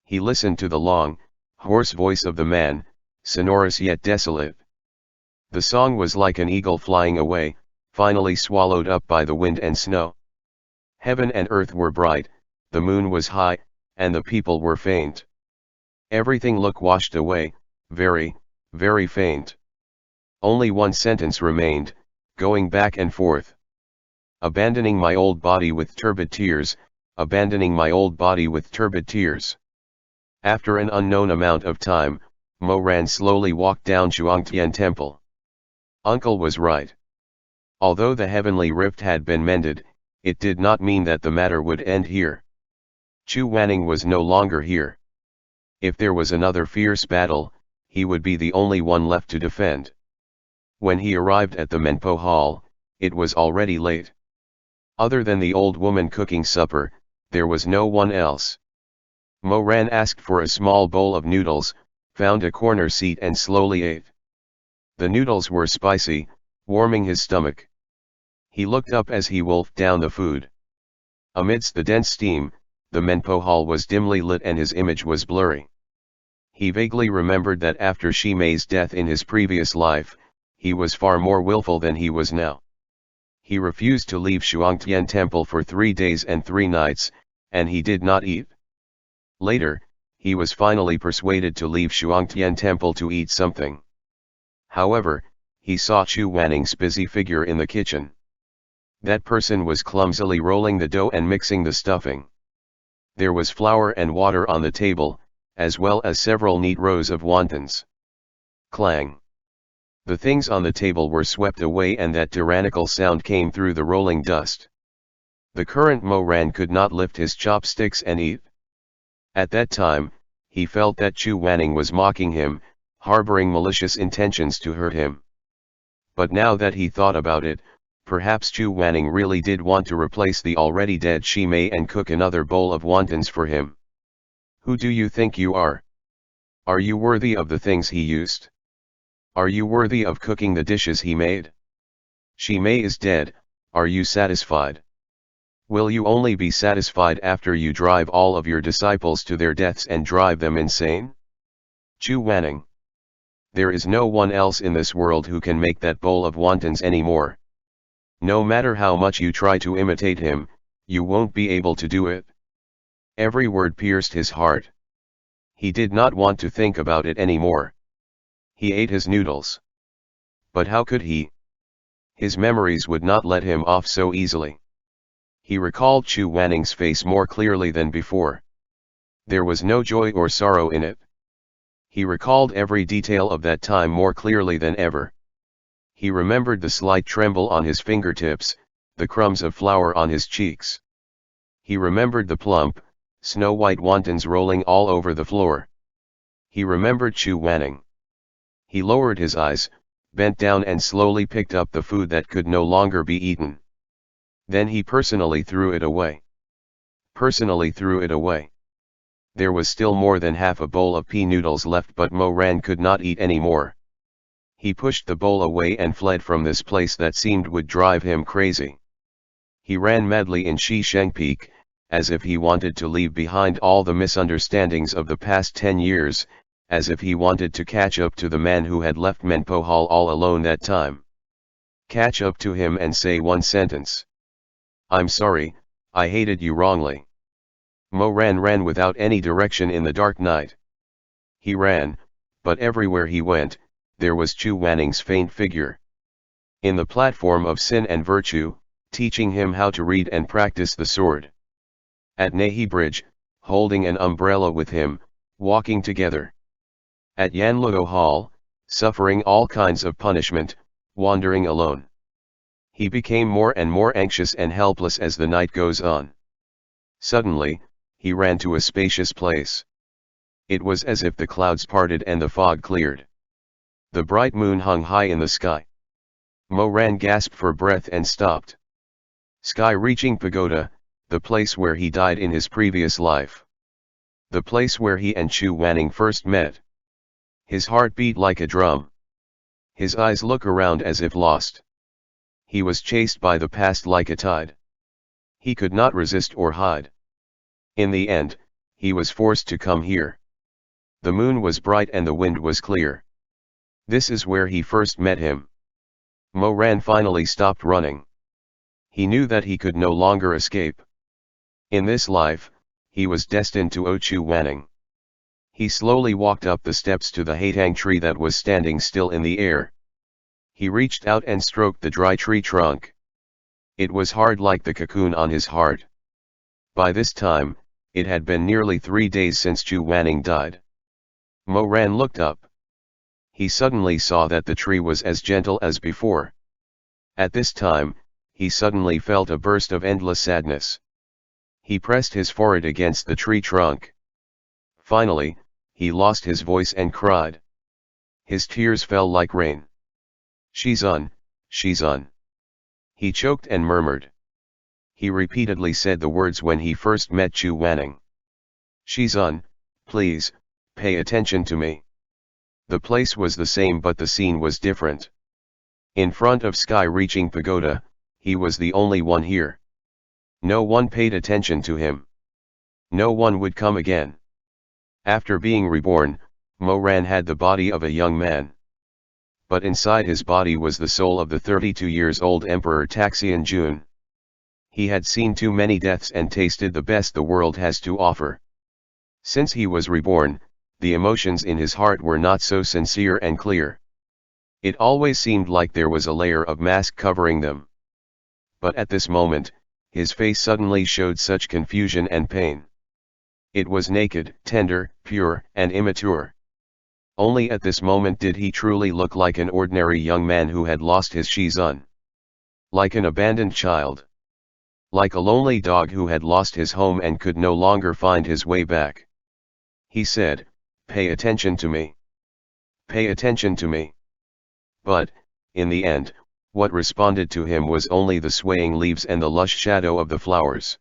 He listened to the long, hoarse voice of the man, sonorous yet desolate. The song was like an eagle flying away, finally swallowed up by the wind and snow. Heaven and earth were bright, the moon was high, and the people were faint. Everything looked washed away, very, very faint. Only one sentence remained, going back and forth. Abandoning my old body with turbid tears, abandoning my old body with turbid tears. After an unknown amount of time, Mo Ran slowly walked down Shuangtian Temple. Uncle was right. Although the heavenly rift had been mended, it did not mean that the matter would end here. Chu Wanning was no longer here. If there was another fierce battle, he would be the only one left to defend. When he arrived at the Menpo Hall, it was already late. Other than the old woman cooking supper, there was no one else. Mo Ran asked for a small bowl of noodles, found a corner seat and slowly ate. The noodles were spicy, warming his stomach. He looked up as he wolfed down the food. Amidst the dense steam, the Menpo Hall was dimly lit and his image was blurry. He vaguely remembered that after Shimei's death in his previous life, he was far more willful than he was now. He refused to leave Shuangtian Temple for 3 days and 3 nights, and he did not eat. Later, he was finally persuaded to leave Shuangtian Temple to eat something. However, he saw Chu Wanning's busy figure in the kitchen. That person was clumsily rolling the dough and mixing the stuffing. There was flour and water on the table, as well as several neat rows of wontons. Clang! The things on the table were swept away and that tyrannical sound came through the rolling dust. The current Mo Ran could not lift his chopsticks and eat. At that time, he felt that Chu Wanning was mocking him, harboring malicious intentions to hurt him. But now that he thought about it, perhaps Chu Wanning really did want to replace the already dead Shimei and cook another bowl of wontons for him. Who do you think you are? Are you worthy of the things he used? Are you worthy of cooking the dishes he made? Shimei is dead, are you satisfied? Will you only be satisfied after you drive all of your disciples to their deaths and drive them insane? Chu Wanning. There is no one else in this world who can make that bowl of wontons anymore. No matter how much you try to imitate him, you won't be able to do it. Every word pierced his heart. He did not want to think about it anymore. He ate his noodles. But how could he? His memories would not let him off so easily. He recalled Chu Wanning's face more clearly than before. There was no joy or sorrow in it. He recalled every detail of that time more clearly than ever. He remembered the slight tremble on his fingertips, the crumbs of flour on his cheeks. He remembered the plump, snow-white wontons rolling all over the floor. He remembered Chu Wanning. He lowered his eyes, bent down and slowly picked up the food that could no longer be eaten. Then he personally threw it away. Personally threw it away. There was still more than half a bowl of pea noodles left, but Mo Ran could not eat any more. He pushed the bowl away and fled from this place that seemed would drive him crazy. He ran madly in Shizun Peak, as if he wanted to leave behind all the misunderstandings of the past 10 years, as if he wanted to catch up to the man who had left Menpo Hall all alone that time. Catch up to him and say one sentence. "I'm sorry, I hated you wrongly." Mo Ran ran without any direction in the dark night. He ran, but everywhere he went, there was Chu Wanning's faint figure. In the platform of sin and virtue, teaching him how to read and practice the sword. At Nahi Bridge, holding an umbrella with him, walking together. At Yanluo Hall, suffering all kinds of punishment, wandering alone. He became more and more anxious and helpless as the night goes on. Suddenly, he ran to a spacious place. It was as if the clouds parted and the fog cleared. The bright moon hung high in the sky. Mo Ran gasped for breath and stopped. Sky-reaching pagoda, the place where he died in his previous life. The place where he and Chu Wanning first met. His heart beat like a drum. His eyes look around as if lost. He was chased by the past like a tide. He could not resist or hide. In the end, he was forced to come here. The moon was bright and the wind was clear. This is where he first met him. Mo Ran finally stopped running. He knew that he could no longer escape. In this life, he was destined to Chu Wanning. He slowly walked up the steps to the hatang tree that was standing still in the air. He reached out and stroked the dry tree trunk. It was hard like the cocoon on his heart. By this time, it had been nearly 3 days since Chu Wanning died. Mo Ran looked up. He suddenly saw that the tree was as gentle as before. At this time, he suddenly felt a burst of endless sadness. He pressed his forehead against the tree trunk. Finally, he lost his voice and cried. His tears fell like rain. "Shizun, Shizun." He choked and murmured. He repeatedly said the words when he first met Chu Wanning. "Shizun, please, pay attention to me." The place was the same but the scene was different. In front of sky-reaching pagoda, he was the only one here. No one paid attention to him. No one would come again. After being reborn, Mo Ran had the body of a young man. But inside his body was the soul of the 32-years-old Emperor Taxian Jun. He had seen too many deaths and tasted the best the world has to offer. Since he was reborn, the emotions in his heart were not so sincere and clear. It always seemed like there was a layer of mask covering them. But at this moment, his face suddenly showed such confusion and pain. It was naked, tender, pure, and immature. Only at this moment did he truly look like an ordinary young man who had lost his Shizun. Like an abandoned child. Like a lonely dog who had lost his home and could no longer find his way back. He said, "Pay attention to me. Pay attention to me." But, in the end, what responded to him was only the swaying leaves and the lush shadow of the flowers.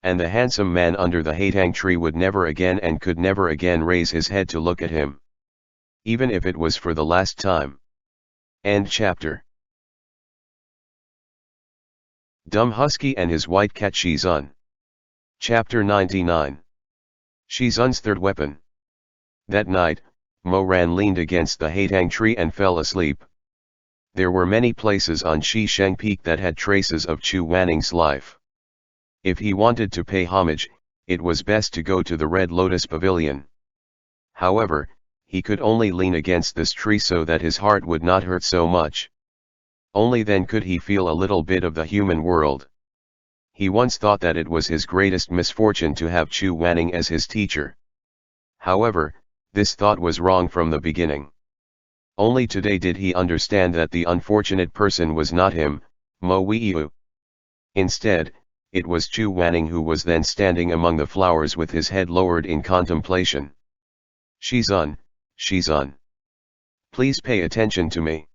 And the handsome man under the hatang tree would never again and could never again raise his head to look at him. Even if it was for the last time. End chapter. Dumb Husky and his white cat Shizun. Chapter 99. Shizun's third weapon. That night, Mo Ran leaned against the hatang tree and fell asleep. There were many places on Shisheng Peak that had traces of Chu Wanning's life. If he wanted to pay homage, it was best to go to the Red Lotus Pavilion. However, he could only lean against this tree so that his heart would not hurt so much. Only then could he feel a little bit of the human world. He once thought that it was his greatest misfortune to have Chu Wanning as his teacher. However, this thought was wrong from the beginning. Only today did he understand that the unfortunate person was not him, Mo Weiyu. Instead, it was Chu Wanning who was then standing among the flowers with his head lowered in contemplation. "Shizun, Shizun. Please pay attention to me."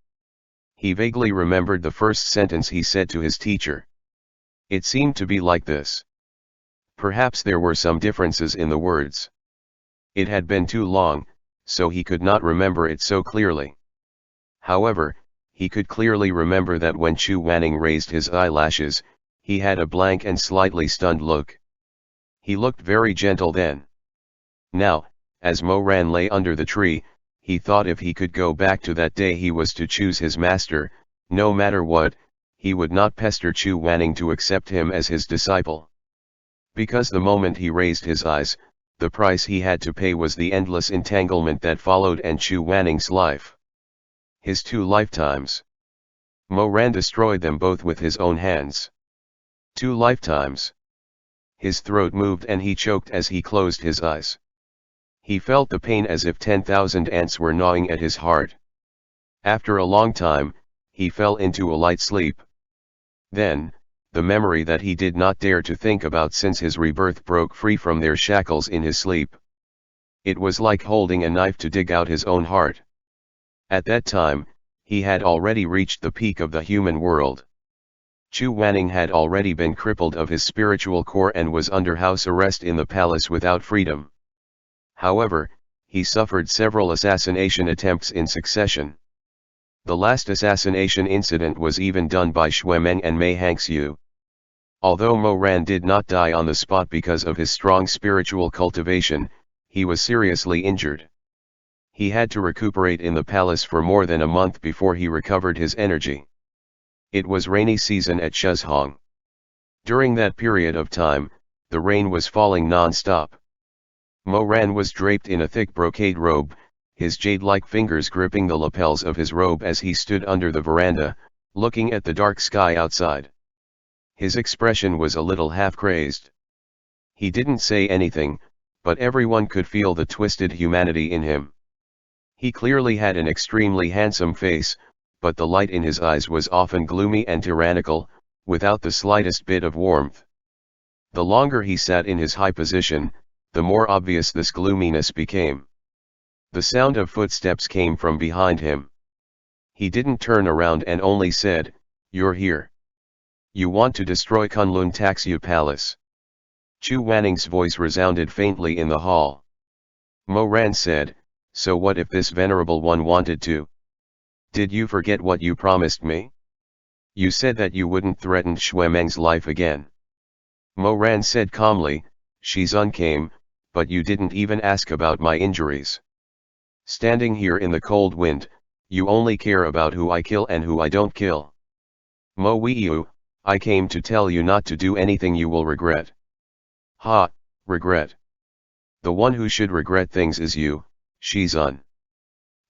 He vaguely remembered the first sentence he said to his teacher. It seemed to be like this. Perhaps there were some differences in the words. It had been too long, so he could not remember it so clearly. However, he could clearly remember that when Chu Wanning raised his eyelashes, he had a blank and slightly stunned look. He looked very gentle then. Now, as Mo Ran lay under the tree, he thought if he could go back to that day he was to choose his master, no matter what, he would not pester Chu Wanning to accept him as his disciple. Because the moment he raised his eyes, the price he had to pay was the endless entanglement that followed and Chu Wanning's life. His 2 lifetimes. Mo Ran destroyed them both with his own hands. 2 lifetimes. His throat moved and he choked as he closed his eyes. He felt the pain as if 10,000 ants were gnawing at his heart. After a long time, he fell into a light sleep. Then, the memory that he did not dare to think about since his rebirth broke free from their shackles in his sleep. It was like holding a knife to dig out his own heart. At that time, he had already reached the peak of the human world. Chu Wanning had already been crippled of his spiritual core and was under house arrest in the palace without freedom. However, he suffered several assassination attempts in succession. The last assassination incident was even done by Xuemeng and Mei Hangxiu. Although Mo Ran did not die on the spot because of his strong spiritual cultivation, he was seriously injured. He had to recuperate in the palace for more than a month before he recovered his energy. It was rainy season at Shizun. During that period of time, the rain was falling non-stop. Mo Ran was draped in a thick brocade robe, his jade-like fingers gripping the lapels of his robe as he stood under the veranda, looking at the dark sky outside. His expression was a little half-crazed. He didn't say anything, but everyone could feel the twisted humanity in him. He clearly had an extremely handsome face, but the light in his eyes was often gloomy and tyrannical, without the slightest bit of warmth. The longer he sat in his high position, the more obvious this gloominess became. The sound of footsteps came from behind him. He didn't turn around and only said, "You're here. You want to destroy Kunlun Taxu Palace." Chu Wanning's voice resounded faintly in the hall. Mo Ran said, "So what if this venerable one wanted to? Did you forget what you promised me? You said that you wouldn't threaten Xuemeng's life again." Mo Ran said calmly, "Shizun came, but you didn't even ask about my injuries. Standing here in the cold wind, you only care about who I kill and who I don't kill. Mo Weiyu, I came to tell you not to do anything you will regret." "Ha, regret? The one who should regret things is you, Shizun.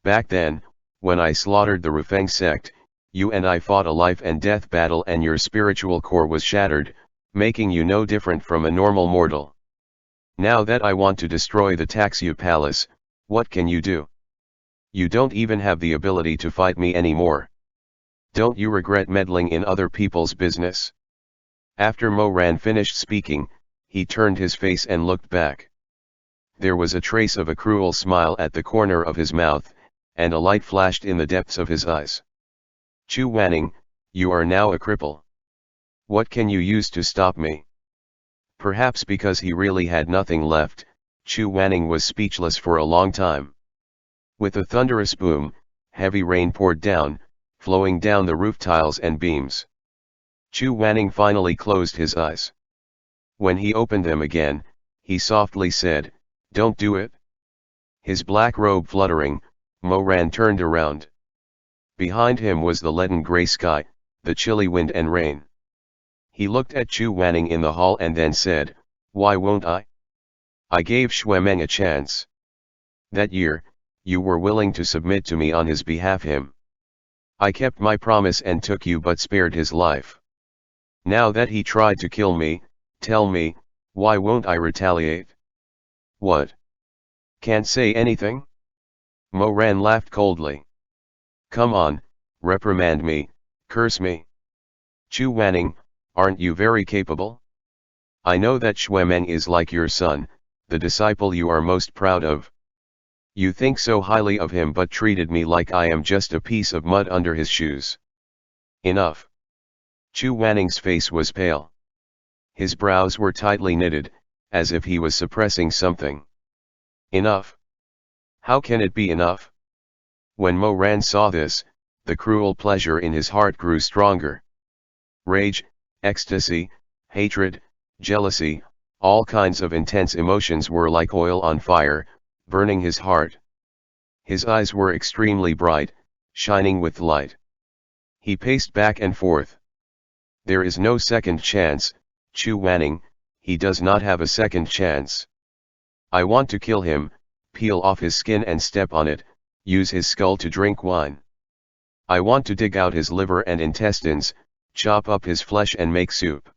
Back then, when I slaughtered the Rufeng sect, you and I fought a life and death battle and your spiritual core was shattered, making you no different from a normal mortal. Now that I want to destroy the Taxu Palace, what can you do? You don't even have the ability to fight me anymore. Don't you regret meddling in other people's business?" After Mo Ran finished speaking, he turned his face and looked back. There was a trace of a cruel smile at the corner of his mouth, and a light flashed in the depths of his eyes. "Chu Wanning, you are now a cripple. What can you use to stop me?" Perhaps because he really had nothing left, Chu Wanning was speechless for a long time. With a thunderous boom, heavy rain poured down, flowing down the roof tiles and beams. Chu Wanning finally closed his eyes. When he opened them again, he softly said, "Don't do it." His black robe fluttering, Mo Ran turned around. Behind him was the leaden gray sky, the chilly wind and rain. He looked at Chu Wanning in the hall and then said, "Why won't I? I gave Xuemeng a chance. That year, you were willing to submit to me on his behalf. I kept my promise and took you but spared his life. Now that he tried to kill me, tell me, why won't I retaliate?" "What? Can't say anything?" Mo Ran laughed coldly. "Come on, reprimand me, curse me. Chu Wanning, aren't you very capable? I know that Xuemeng is like your son, the disciple you are most proud of. You think so highly of him but treated me like I am just a piece of mud under his shoes. Enough. Chu Wanning's face was pale. His brows were tightly knitted, as if he was suppressing something. Enough. How can it be enough? When Mo Ran saw this, the cruel pleasure in his heart grew stronger. Rage, ecstasy, hatred, jealousy, all kinds of intense emotions were like oil on fire, burning his heart. His eyes were extremely bright, shining with light. He paced back and forth. There is no second chance, Chu Wanning, he does not have a second chance. I want to kill him, peel off his skin and step on it, use his skull to drink wine. I want to dig out his liver and intestines, chop up his flesh and make soup.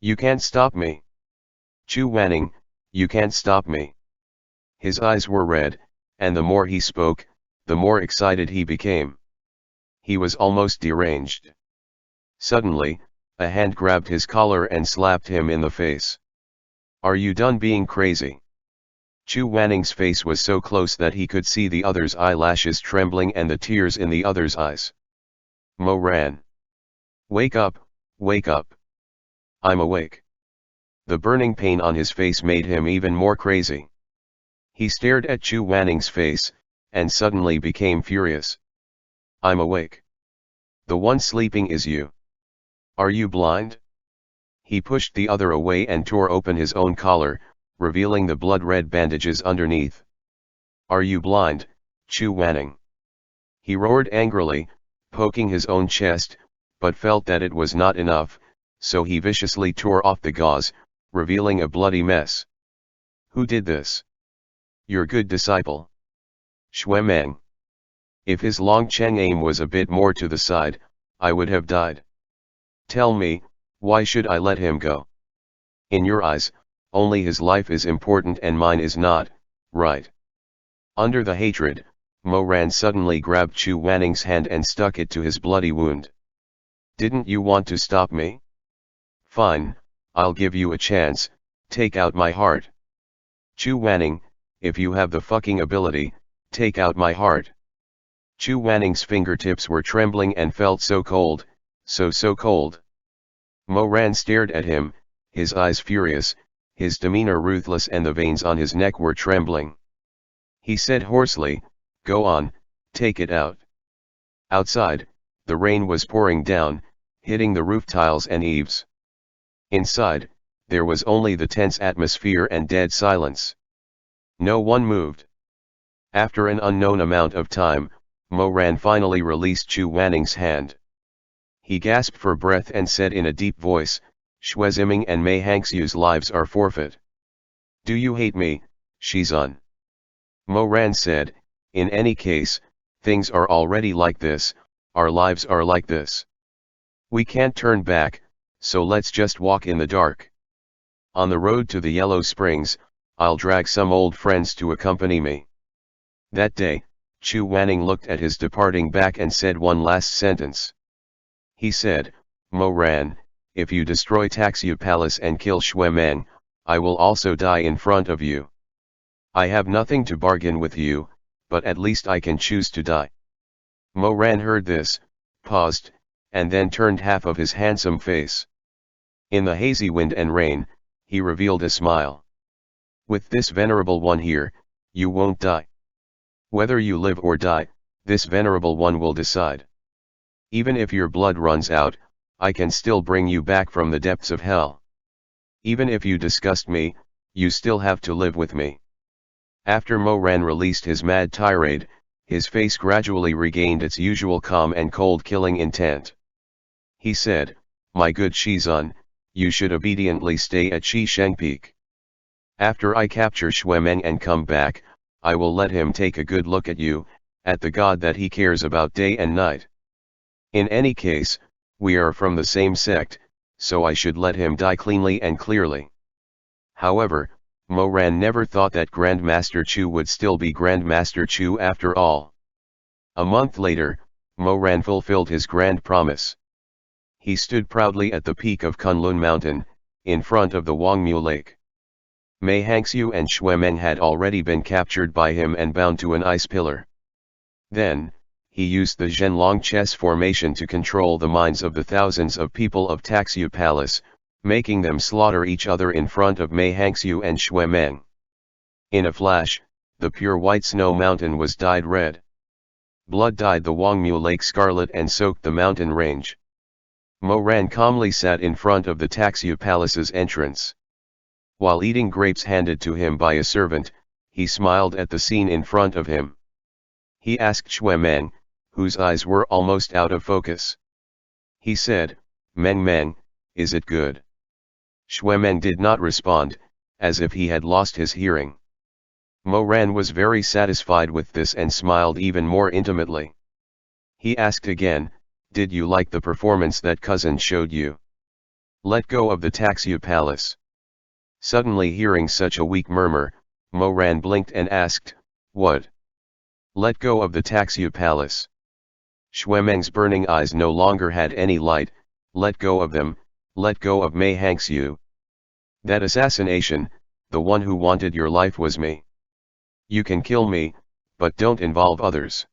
You can't stop me. Chu Wanning, you can't stop me. His eyes were red, and the more he spoke, the more excited he became. He was almost deranged. Suddenly, a hand grabbed his collar and slapped him in the face. Are you done being crazy? Chu Wanning's face was so close that he could see the other's eyelashes trembling and the tears in the other's eyes. Mo Ran. Wake up, wake up. I'm awake. The burning pain on his face made him even more crazy. He stared at Chu Wanning's face, and suddenly became furious. I'm awake. The one sleeping is you. Are you blind? He pushed the other away and tore open his own collar, revealing the blood-red bandages underneath. Are you blind, Chu Wanning? He roared angrily, poking his own chest, but felt that it was not enough, so he viciously tore off the gauze, revealing a bloody mess. Who did this? Your good disciple. Xue Meng. If his Long Cheng aim was a bit more to the side, I would have died. Tell me, why should I let him go? In your eyes, only his life is important and mine is not, right? Under the hatred, Mo Ran suddenly grabbed Chu Wanning's hand and stuck it to his bloody wound. Didn't you want to stop me? Fine, I'll give you a chance, take out my heart. Chu Wanning, if you have the fucking ability, take out my heart. Chu Wanning's fingertips were trembling and felt so cold, so cold. Mo Ran stared at him, his eyes furious, his demeanor ruthless and the veins on his neck were trembling. He said hoarsely, go on, take it out. Outside, the rain was pouring down, hitting the roof tiles and eaves. Inside, there was only the tense atmosphere and dead silence. No one moved. After an unknown amount of time, Mo Ran finally released Chu Wanning's hand. He gasped for breath and said in a deep voice, Xue Ziming and Mei Hangxiu's lives are forfeit. Do you hate me, Shizun? Mo Ran said, in any case, things are already like this, our lives are like this. We can't turn back, so let's just walk in the dark. On the road to the Yellow Springs, I'll drag some old friends to accompany me. That day, Chu Wanning looked at his departing back and said one last sentence. He said, Mo Ran, if you destroy Taxu Palace and kill Xue Meng, I will also die in front of you. I have nothing to bargain with you, but at least I can choose to die. Mo Ran heard this, paused, and then turned half of his handsome face. In the hazy wind and rain, he revealed a smile. With this venerable one here, you won't die. Whether you live or die, this venerable one will decide. Even if your blood runs out, I can still bring you back from the depths of hell. Even if you disgust me, you still have to live with me. After Mo Ran released his mad tirade, his face gradually regained its usual calm and cold killing intent. He said, my good Shizun, you should obediently stay at Shi Sheng Peak. After I capture Xue Meng and come back, I will let him take a good look at you, at the god that he cares about day and night. In any case, we are from the same sect, so I should let him die cleanly and clearly. However, Mo Ran never thought that Grandmaster Chu would still be Grandmaster Chu after all. A month later, Mo Ran fulfilled his grand promise. He stood proudly at the peak of Kunlun Mountain, in front of the Wangmu Lake. Mei Hangxiu and Xue Meng had already been captured by him and bound to an ice pillar. Then, he used the Zhenlong chess formation to control the minds of the thousands of people of Taxu Palace, making them slaughter each other in front of Mei Hangxiu and Xue Meng. In a flash, the pure white snow mountain was dyed red. Blood dyed the Wangmu Lake scarlet and soaked the mountain range. Mo Ran calmly sat in front of the Taxu Palace's entrance. While eating grapes handed to him by a servant, he smiled at the scene in front of him. He asked Xue Meng, whose eyes were almost out of focus. He said, "Meng Meng, is it good?" Xue Meng did not respond, as if he had lost his hearing. Mo Ran was very satisfied with this and smiled even more intimately. He asked again, "Did you like the performance that cousin showed you?" "Let go of the Taxu Palace." Suddenly hearing such a weak murmur, Mo Ran blinked and asked, "What?" "Let go of the Taxu Palace." Xue Meng's burning eyes no longer had any light. "Let go of them, let go of Mei Hangxiu. That assassination, the one who wanted your life was me. You can kill me, but don't involve others."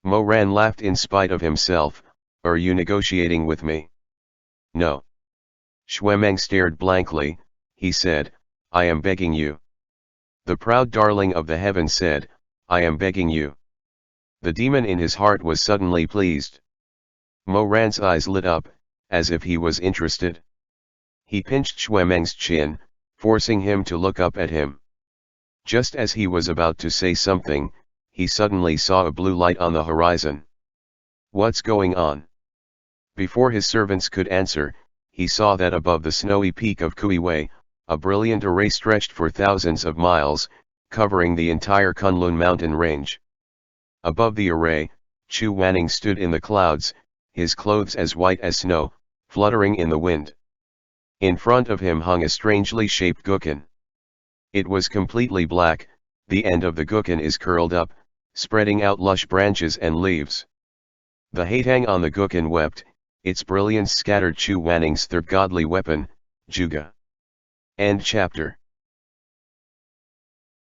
Mo Ran laughed in spite of himself. "Are you negotiating with me?" "No." Xue Meng stared blankly. He said, "I am begging you." The proud darling of the heaven said, "I am begging you." The demon in his heart was suddenly pleased. Mo Ran's eyes lit up, as if he was interested. He pinched Xue Meng's chin, forcing him to look up at him. Just as he was about to say something, he suddenly saw a blue light on the horizon. "What's going on?" Before his servants could answer, he saw that above the snowy peak of Kuiwei, a brilliant array stretched for thousands of miles, covering the entire Kunlun mountain range. Above the array, Chu Wanning stood in the clouds, his clothes as white as snow, fluttering in the wind. In front of him hung a strangely shaped guqin. It was completely black, the end of the guqin is curled up, spreading out lush branches and leaves. The Haitang on the guqin wept, its brilliance scattered Chu Wanning's third godly weapon, Juga. End chapter.